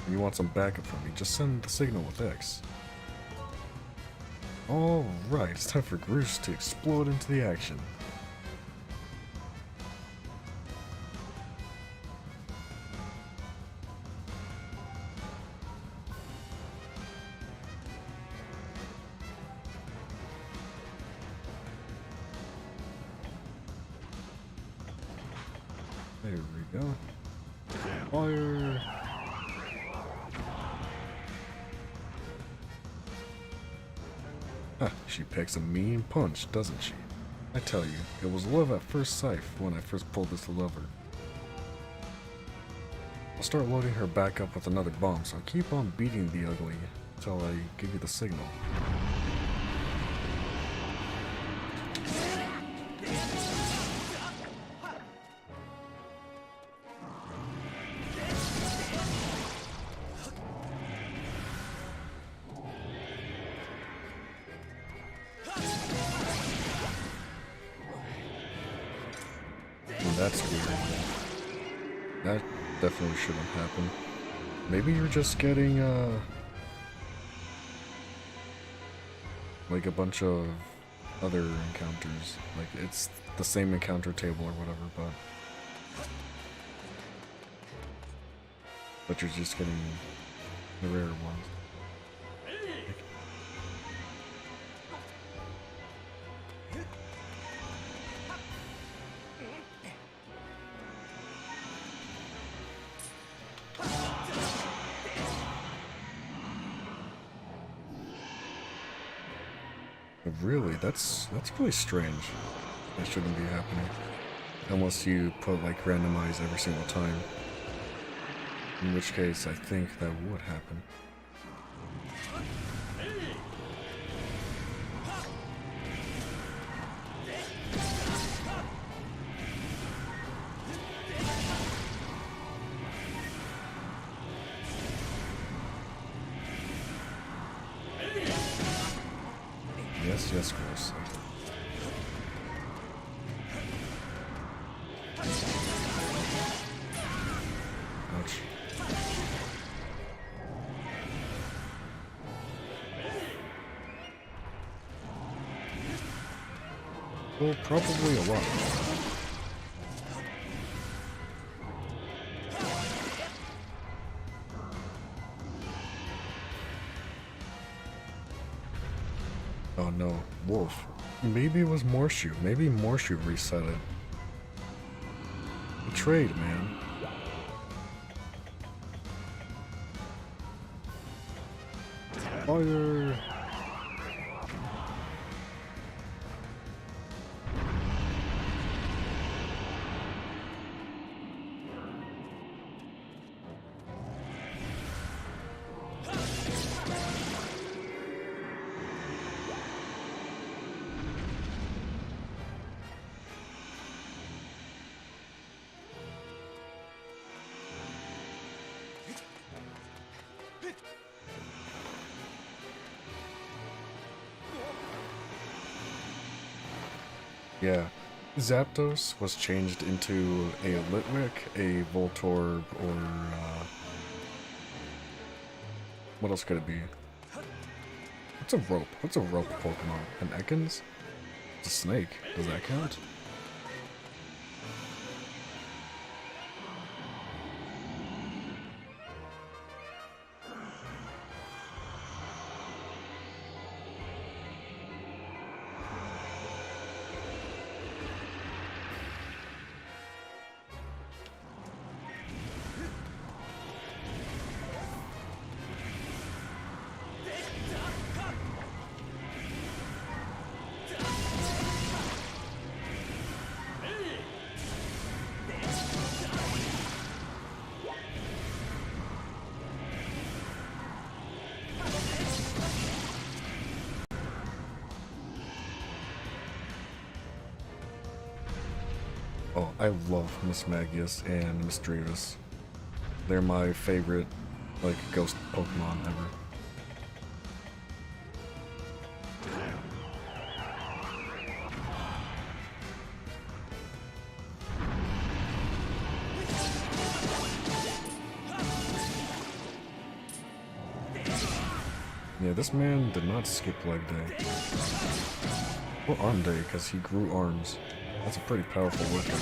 If you want some backup from me, just send the signal with X. Alright, it's time for Groose to explode into the action. go. Fire! Huh, she picks a mean punch, doesn't she? I tell you, it was love at first sight when I first pulled this lever. I'll start loading her back up with another bomb, so keep on beating the ugly until I give you the signal. That's weird. That definitely shouldn't happen. Maybe you're just getting, like a bunch of other encounters. Like, it's the same encounter table or whatever, but you're just getting the rare ones. Really, that's really strange. That shouldn't be happening. Unless you put like randomize every single time. In which case I think that would happen. Yes, Gross. Ouch. Well, probably a lot. Oh no, Wolf. Maybe it was Morshu. Maybe Morshu reset it. Betrayed, man. Fire! Yeah, Zapdos was changed into a Litwick, a Voltorb, or what else could it be? What's a rope? What's a rope Pokemon? An Ekans? It's a snake. Does that count? Oh, I love Miss Magius and Miss Drevis. They're my favorite, like, ghost Pokemon ever. Yeah, this man did not skip leg day. Or arm day, because he grew arms. That's a pretty powerful weapon.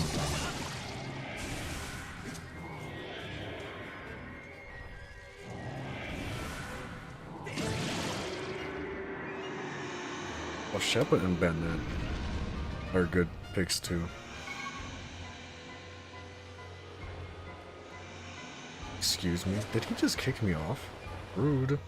Well, Shepard and Bandit are good picks too. Excuse me, did he just kick me off? Rude.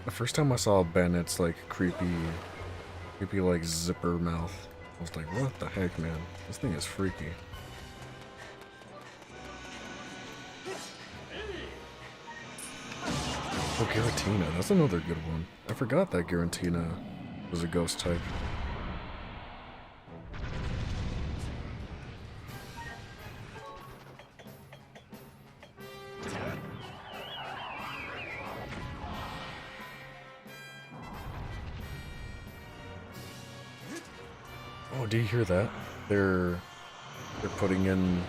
The first time I saw Bennett's like creepy like zipper mouth, I was like, what the heck, man? This thing is freaky. Oh, Giratina, that's another good one. I forgot that Giratina was a ghost type. Oh, do you hear that? They're putting in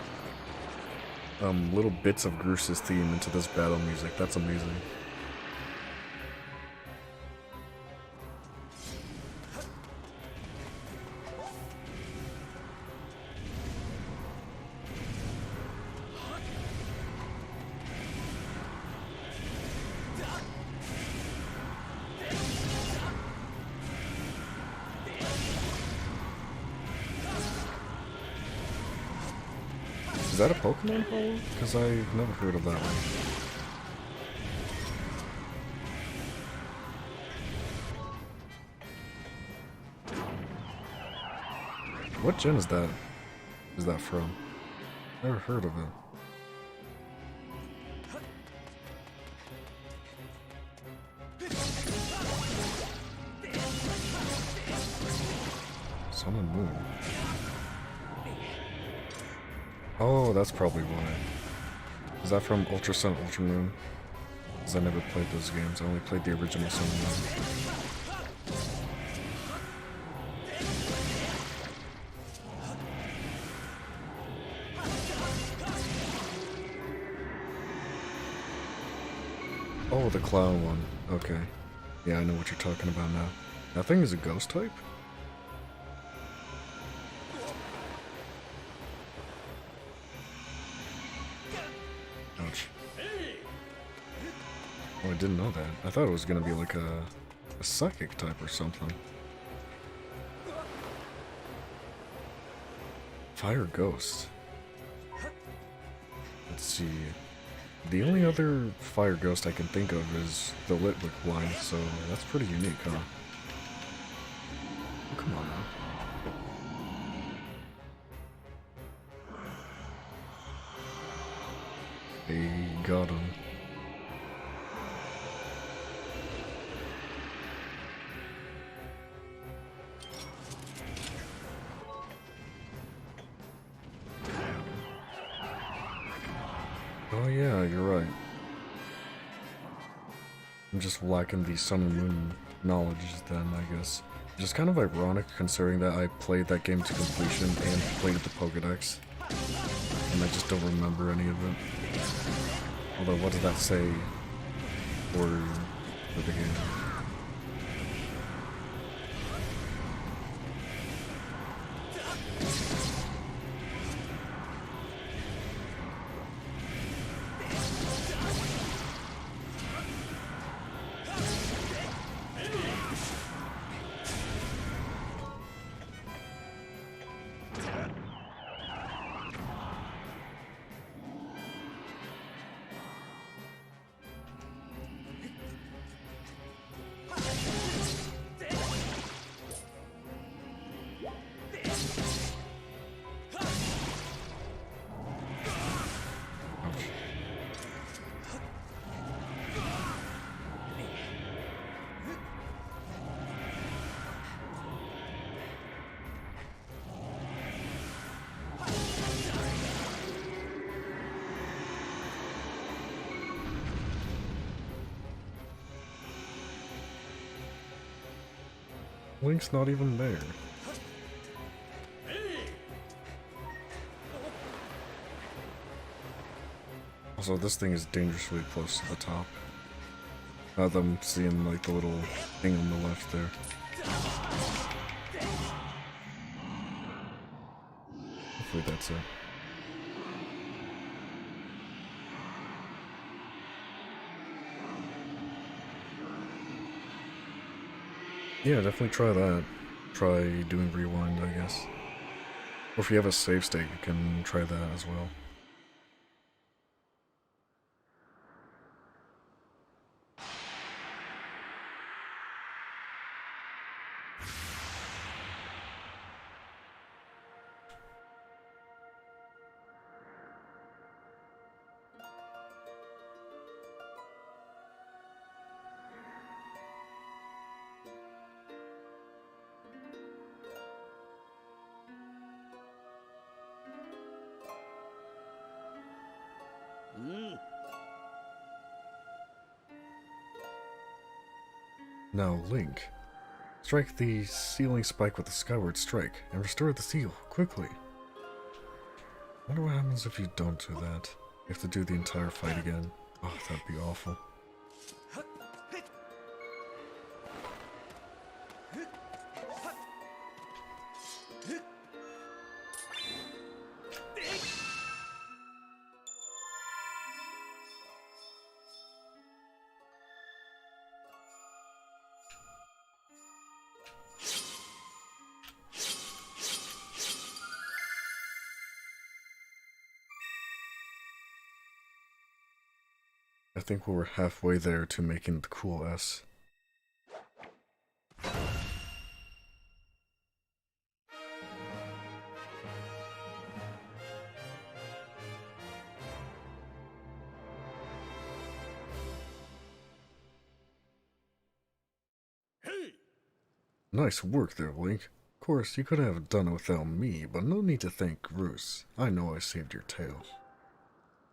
little bits of Gruse's theme into this battle music. That's amazing. Is that a Pokemon hole? Because I've never heard of that one. What gen is that? Is that from? Never heard of it. Sun and Moon. Oh, that's probably why. Is that from Ultra Sun, Ultra Moon? Because I never played those games. I only played the original Sun and Moon. Oh, the clown one. Okay. Yeah, I know what you're talking about now. That thing is a ghost type? Ouch. Oh, I didn't know that. I thought it was gonna be like a psychic type or something. Fire ghost. Let's see. The only other fire ghost I can think of is the Litwick line, so that's pretty unique, huh? Oh, come on now. They got him. Oh yeah, you're right. I'm just lacking the Sun and Moon knowledge then, I guess. Which is kind of ironic considering that I played that game to completion and played the Pokédex. And I just don't remember any of it. Although, what does that say for the game? Link's not even there. Also, this thing is dangerously close to the top. I'm seeing like the little thing on the left there. Hopefully that's it. Yeah, definitely try that. Try doing rewind, I guess. Or if you have a save state, you can try that as well. Now, Link. Strike the sealing spike with the Skyward Strike, and restore the seal, quickly. Wonder what happens if you don't do that. You have to do the entire fight again. Oh, that'd be awful. I think we're halfway there to making the cool S. Nice work there, Link. Of course, you could have done it without me, but no need to thank Groose. I know I saved your tail.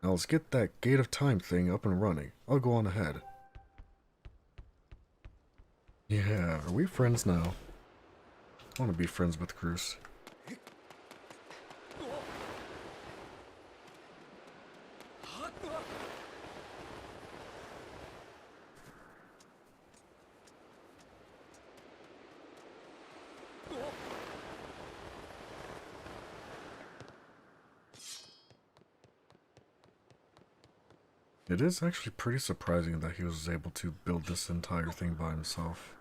Now let's get that Gate of Time thing up and running. I'll go on ahead. Yeah, are we friends now? I want to be friends with Groose. It is actually pretty surprising that he was able to build this entire thing by himself.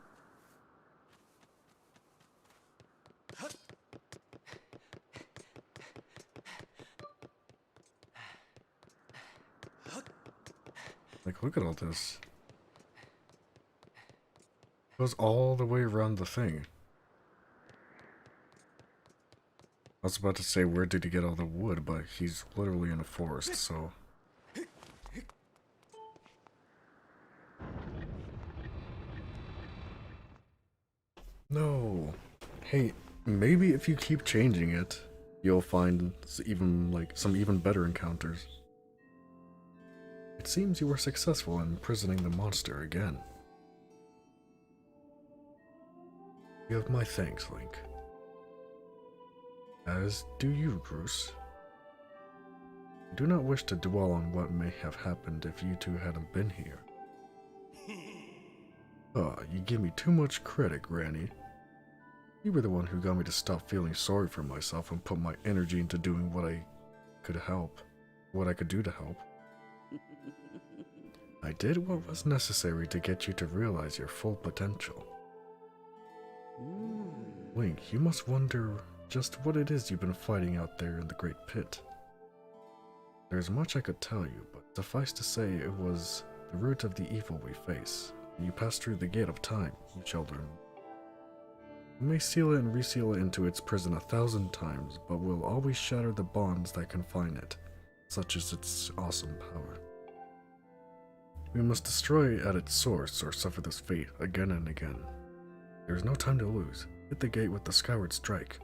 Like, look at all this. It goes all the way around the thing. I was about to say, where did he get all the wood, but he's literally in a forest, so... No. Hey, maybe if you keep changing it, you'll find some even better encounters. It seems you were successful in imprisoning the monster again. You have my thanks, Link. As do you, Groose. I do not wish to dwell on what may have happened if you two hadn't been here. You give me too much credit, Granny. You were the one who got me to stop feeling sorry for myself and put my energy into doing what I could do to help. I did what was necessary to get you to realize your full potential. Link, you must wonder just what it is you've been fighting out there in the Great Pit. There's much I could tell you, but suffice to say it was the root of the evil we face. When you pass through the Gate of Time, you shall learn. You may seal it and reseal it into its prison 1,000 times, but will always shatter the bonds that confine it, such as its awesome power. We must destroy it at its source or suffer this fate again and again. There is no time to lose. Hit the gate with the Skyward Strike.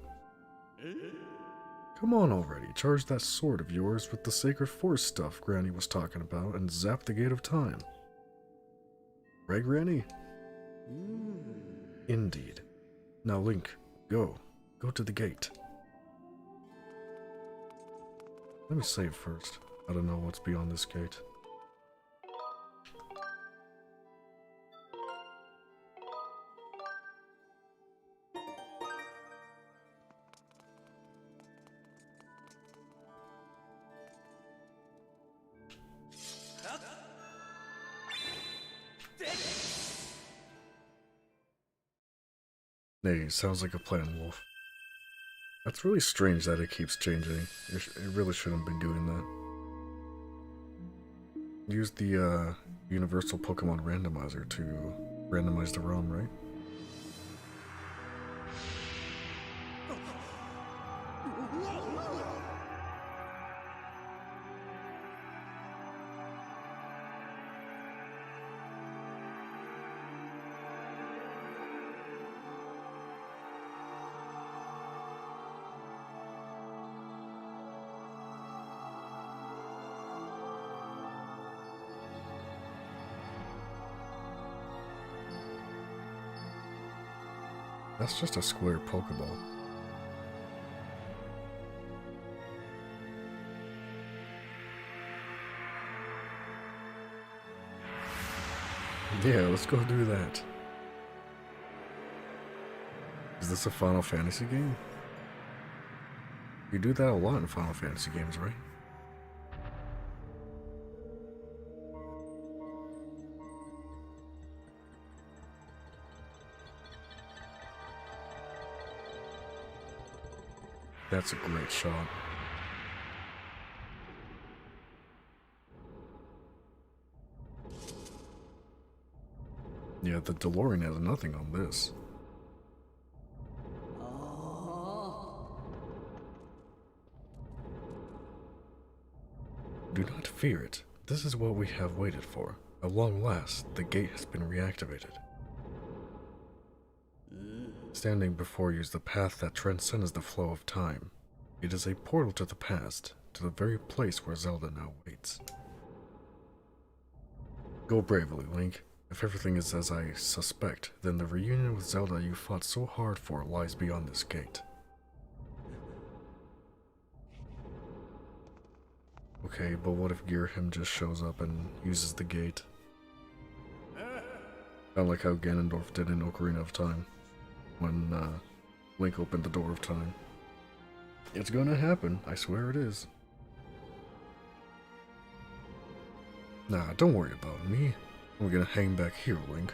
Come on already, charge that sword of yours with the Sacred Force stuff Granny was talking about and zap the Gate of Time. Right, Granny? Indeed. Now, Link, go. Go to the gate. Let me save first. I don't know what's beyond this gate. Hey, sounds like a plan, Wolf. That's really strange that it keeps changing. It really shouldn't be doing that. Use the universal Pokemon randomizer to randomize the ROM, right? That's just a square Pokeball. Yeah, let's go do that. Is this a Final Fantasy game? You do that a lot in Final Fantasy games, right? That's a great shot. Yeah, the DeLorean has nothing on this. Do not fear it. This is what we have waited for. At long last, the gate has been reactivated. Standing before you is the path that transcends the flow of time. It is a portal to the past, to the very place where Zelda now waits. Go bravely, Link. If everything is as I suspect, then the reunion with Zelda you fought so hard for lies beyond this gate. Okay, but what if Girahim just shows up and uses the gate? Kinda like how Ganondorf did in Ocarina of Time, when Link opened the door of time. It's gonna happen, I swear it is. Nah, don't worry about me. I'm gonna hang back here, Link.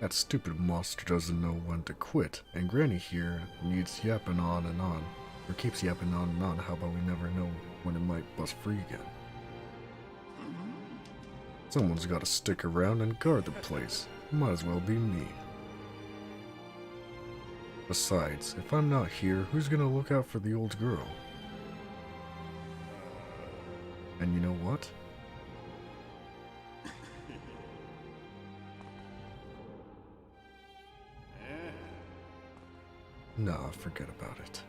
That stupid monster doesn't know when to quit, and Granny here needs yapping on and on. Or keeps yapping on and on, how about we never know when it might bust free again? Someone's gotta stick around and guard the place. Might as well be me. Besides, if I'm not here, who's gonna look out for the old girl? And you know what? Nah, forget about it.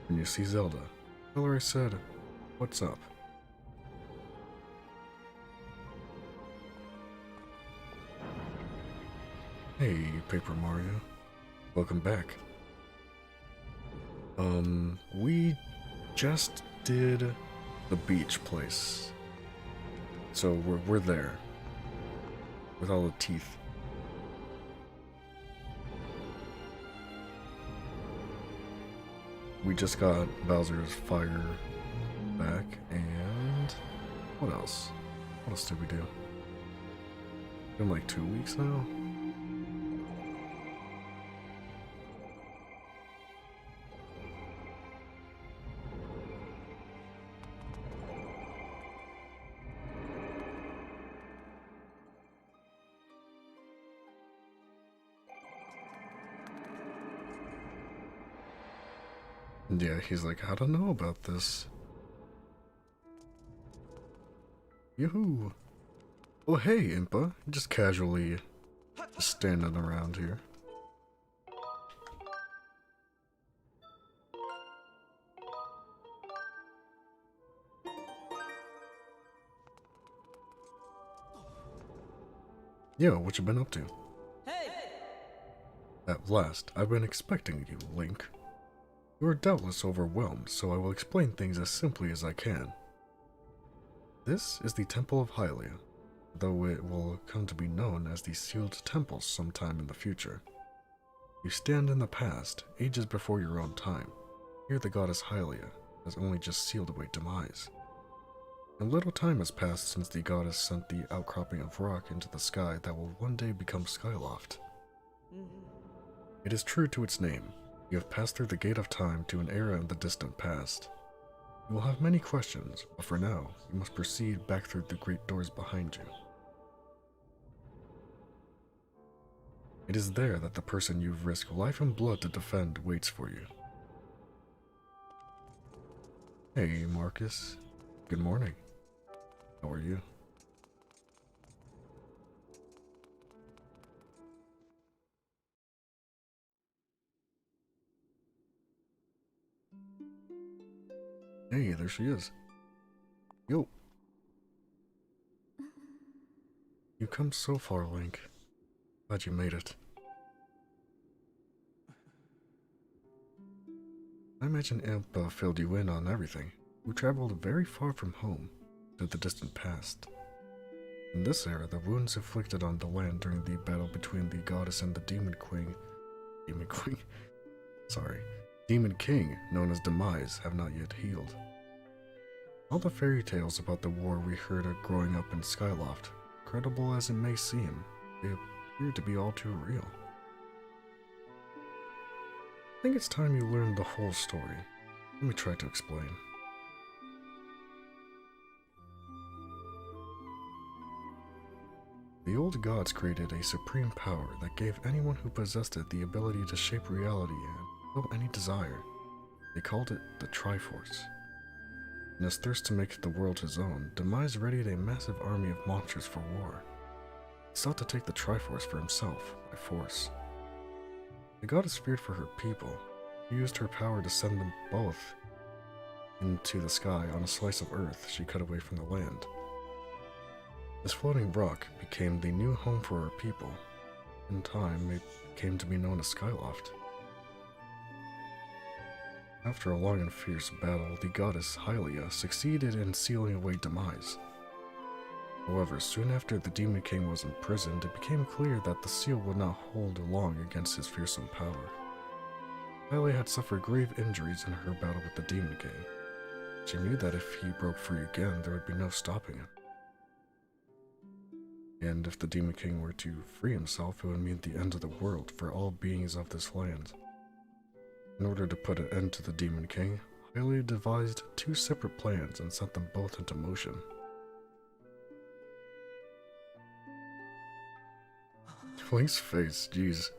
When you see Zelda, tell her I said, what's up? Hey, Paper Mario. Welcome back. We just did the beach place. So we're there. With all the teeth. We just got Bowser's fire back, and what else? What else did we do? It's been like 2 weeks now? Yeah, he's like, I don't know about this. Yoo-hoo! Oh hey, Impa. Just casually standing around here. Yo, what you been up to? Hey! At last, I've been expecting you, Link. You are doubtless overwhelmed, so I will explain things as simply as I can. This is the Temple of Hylia, though it will come to be known as the Sealed Temple sometime in the future. You stand in the past, ages before your own time. Here the goddess Hylia, has only just sealed away demise. A little time has passed since the goddess sent the outcropping of rock into the sky that will one day become Skyloft. It is true to its name. You have passed through the gate of time to an era in the distant past. You will have many questions, but for now, you must proceed back through the great doors behind you. It is there that the person you've risked life and blood to defend waits for you. Hey, Marcus. Good morning. How are you? Hey, there she is. Yo. You've come so far, Link. Glad you made it. I imagine Impa filled you in on everything. You traveled very far from home, to the distant past. In this era, the wounds inflicted on the land during the battle between the goddess and the Demon King, known as Demise, have not yet healed. All the fairy tales about the war we heard growing up in Skyloft, credible as it may seem, they appear to be all too real. I think it's time you learned the whole story. Let me try to explain. The old gods created a supreme power that gave anyone who possessed it the ability to shape reality and fulfill any desire. They called it the Triforce. In his thirst to make the world his own, Demise readied a massive army of monsters for war. He sought to take the Triforce for himself, by force. The goddess feared for her people. She used her power to send them both into the sky on a slice of earth she cut away from the land. This floating rock became the new home for her people. In time, it came to be known as Skyloft. After a long and fierce battle, the goddess Hylia succeeded in sealing away Demise. However, soon after the Demon King was imprisoned, it became clear that the seal would not hold long against his fearsome power. Hylia had suffered grave injuries in her battle with the Demon King. She knew that if he broke free again, there would be no stopping him. And if the Demon King were to free himself, it would mean the end of the world for all beings of this land. In order to put an end to the Demon King, Hylia devised two separate plans and sent them both into motion. Link's face, jeez.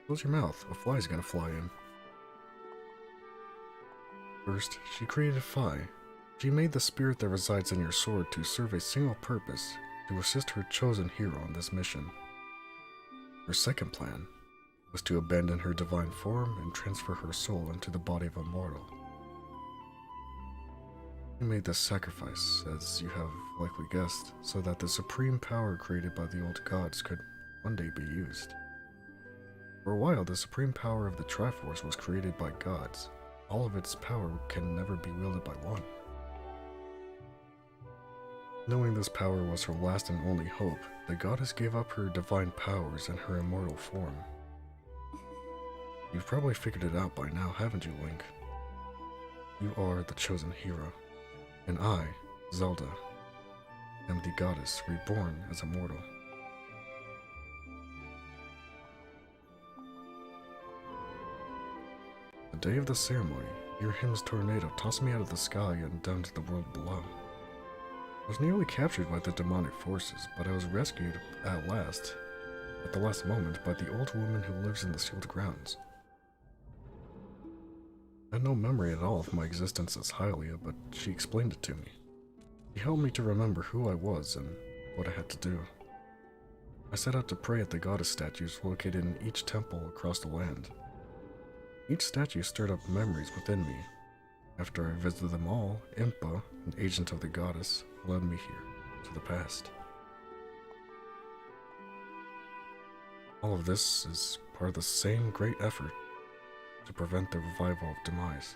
Close your mouth, a fly's gonna fly in. First, she created Phi. She made the spirit that resides in your sword to serve a single purpose, to assist her chosen hero on this mission. Her second plan was to abandon her divine form and transfer her soul into the body of a mortal. She made this sacrifice, as you have likely guessed, so that the supreme power created by the old gods could one day be used. For a while, the supreme power of the Triforce was created by gods. All of its power can never be wielded by one. Knowing this power was her last and only hope, the goddess gave up her divine powers and her immortal form. You've probably figured it out by now, haven't you, Link? You are the chosen hero, and I, Zelda, am the goddess reborn as a mortal. The day of the ceremony, your hymn's tornado tossed me out of the sky and down to the world below. I was nearly captured by the demonic forces, but I was rescued at the last moment, by the old woman who lives in the sealed grounds. I had no memory at all of my existence as Hylia, but she explained it to me. She helped me to remember who I was and what I had to do. I set out to pray at the goddess statues located in each temple across the land. Each statue stirred up memories within me. After I visited them all, Impa, an agent of the goddess, led me here, to the past. All of this is part of the same great effort to prevent the revival of Demise.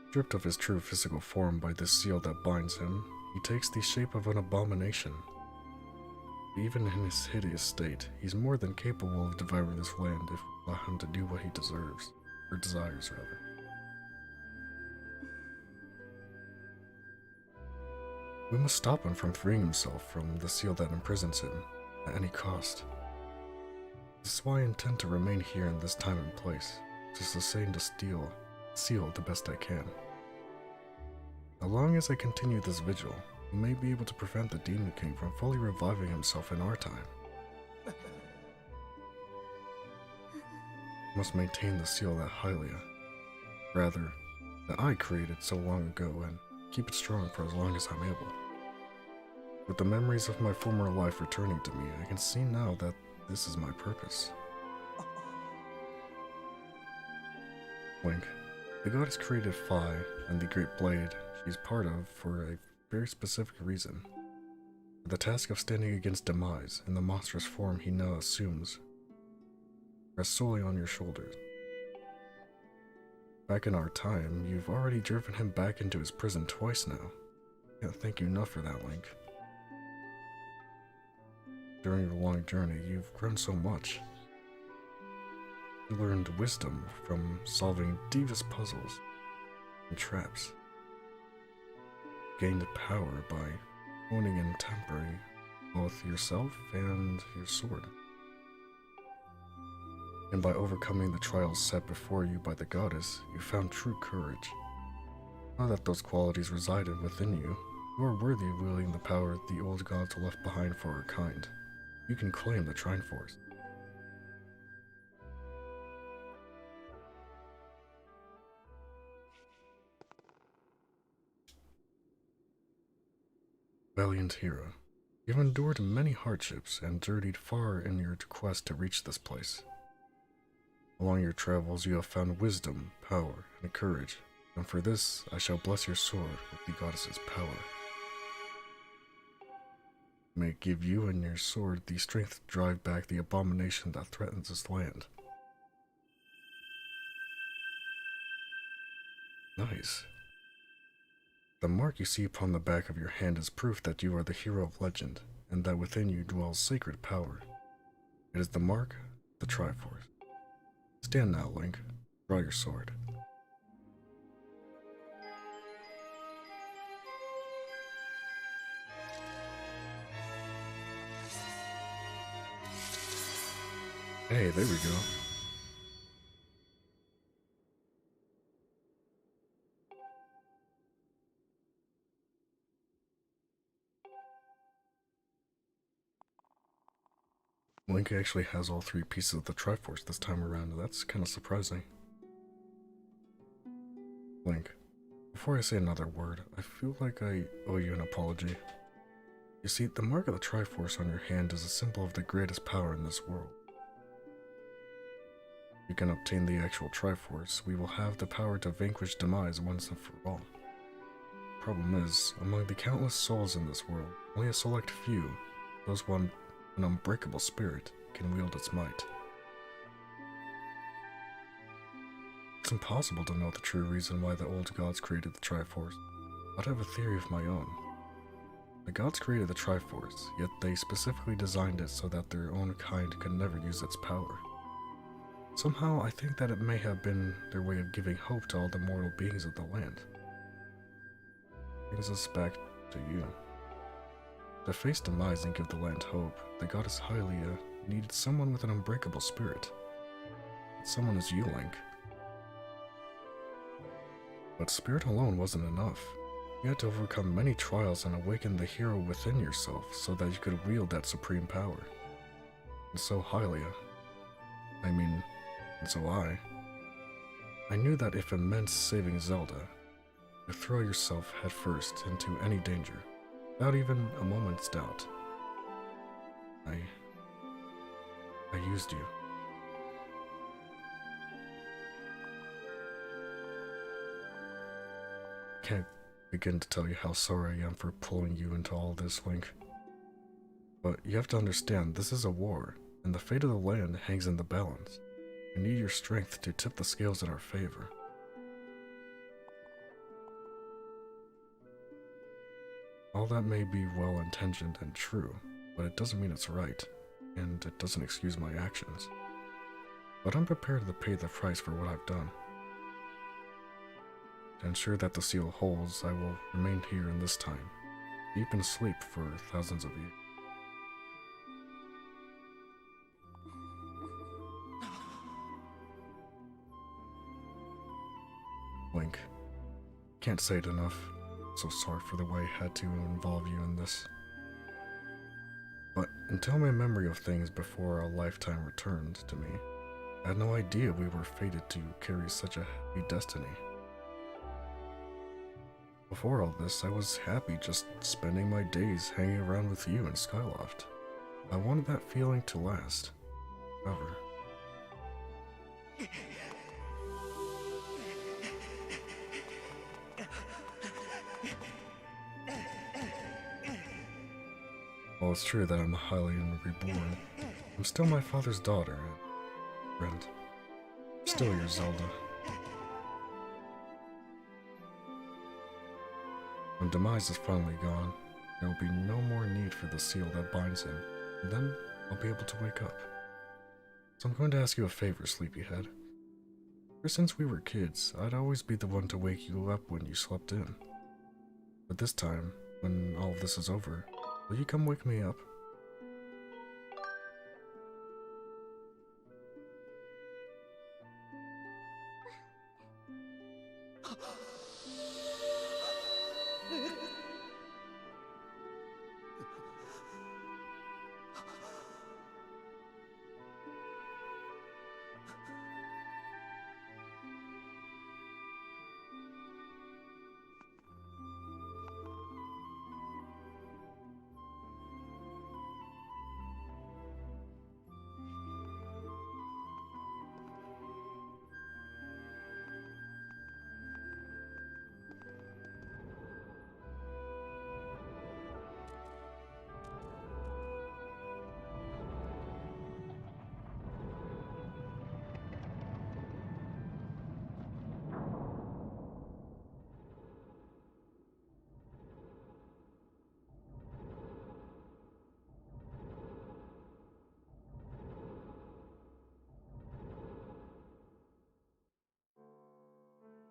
Stripped of his true physical form by this seal that binds him, he takes the shape of an abomination. Even in his hideous state, he's more than capable of devouring this land if we allow him to do what he deserves. Or desires, rather. We must stop him from freeing himself from the seal that imprisons him, at any cost. This is why I intend to remain here in this time and place, to sustain the seal the best I can. As long as I continue this vigil, we may be able to prevent the Demon King from fully reviving himself in our time. I must maintain the seal at Hylia, rather, that I created so long ago, and keep it strong for as long as I'm able. With the memories of my former life returning to me, I can see now that this is my purpose. Link, the goddess created Phi and the Great Blade she's part of for a very specific reason. The task of standing against Demise in the monstrous form he now assumes rests solely on your shoulders. Back in our time, you've already driven him back into his prison twice now. Can't thank you enough for that, Link. During your long journey, you've grown so much. You learned wisdom from solving devious puzzles and traps. Gained power by honing and tempering both yourself and your sword. And by overcoming the trials set before you by the goddess, you found true courage. Now that those qualities resided within you, you are worthy of wielding the power the old gods left behind for our kind. You can claim the Trine Force. Valiant hero, you've endured many hardships and journeyed far in your quest to reach this place. Along your travels you have found wisdom, power, and courage, and for this I shall bless your sword with the goddess's power. May it give you and your sword the strength to drive back the abomination that threatens this land. Nice. The mark you see upon the back of your hand is proof that you are the hero of legend, and that within you dwells sacred power. It is the mark of the Triforce. Stand now, Link. Draw your sword. Hey, there we go. Link actually has all three pieces of the Triforce this time around, and that's kind of surprising. Link, before I say another word, I feel like I owe you an apology. You see, the mark of the Triforce on your hand is a symbol of the greatest power in this world. If you can obtain the actual Triforce, we will have the power to vanquish Demise once and for all. Problem is, among the countless souls in this world, only a select few, those one an unbreakable spirit, can wield its might. It's impossible to know the true reason why the old gods created the Triforce, but I have a theory of my own. The gods created the Triforce, yet they specifically designed it so that their own kind could never use its power. Somehow, I think that it may have been their way of giving hope to all the mortal beings of the land. Brings us back to you. To face Demise and give the land hope, the goddess Hylia needed someone with an unbreakable spirit. Someone as you, Link. But spirit alone wasn't enough. You had to overcome many trials and awaken the hero within yourself so that you could wield that supreme power. And so Hylia, and so I knew that if it meant saving Zelda, you throw yourself headfirst into any danger, without even a moment's doubt. I used you. Can't begin to tell you how sorry I am for pulling you into all this, Link. But you have to understand, this is a war, and the fate of the land hangs in the balance. We need your strength to tip the scales in our favor. All that may be well-intentioned and true, but it doesn't mean it's right, and it doesn't excuse my actions. but I'm prepared to pay the price for what I've done. To ensure that the seal holds, I will remain here in this time, deep in sleep for thousands of years. Link, can't say it enough. So sorry for the way I had to involve you in this. But until my memory of things before a lifetime returned to me, I had no idea we were fated to carry such a heavy destiny. Before all this, I was happy just spending my days hanging around with you in Skyloft. I wanted that feeling to last, forever. While it's true that I'm a Hylian reborn, I'm still my father's daughter, and friend. Still your Zelda. When Demise is finally gone, there will be no more need for the seal that binds him, and then I'll be able to wake up. So I'm going to ask you a favor, Sleepyhead. Ever since we were kids, I'd always be the one to wake you up when you slept in. But this time, when all of this is over, will you come wake me up?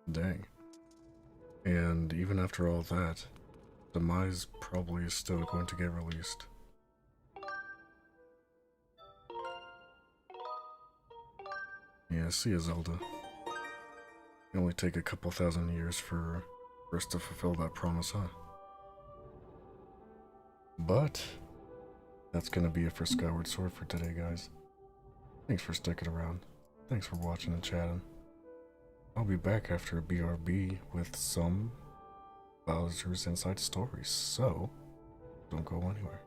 Dang. And even after all that, Demise probably is still going to get released. Yeah, see ya, Zelda. It only take a couple thousand years for us to fulfill that promise, huh? But that's gonna be it for Skyward Sword for today, guys. Thanks for sticking around. Thanks for watching and chatting. I'll be back after a BRB with some Bowser's Inside Stories, so don't go anywhere.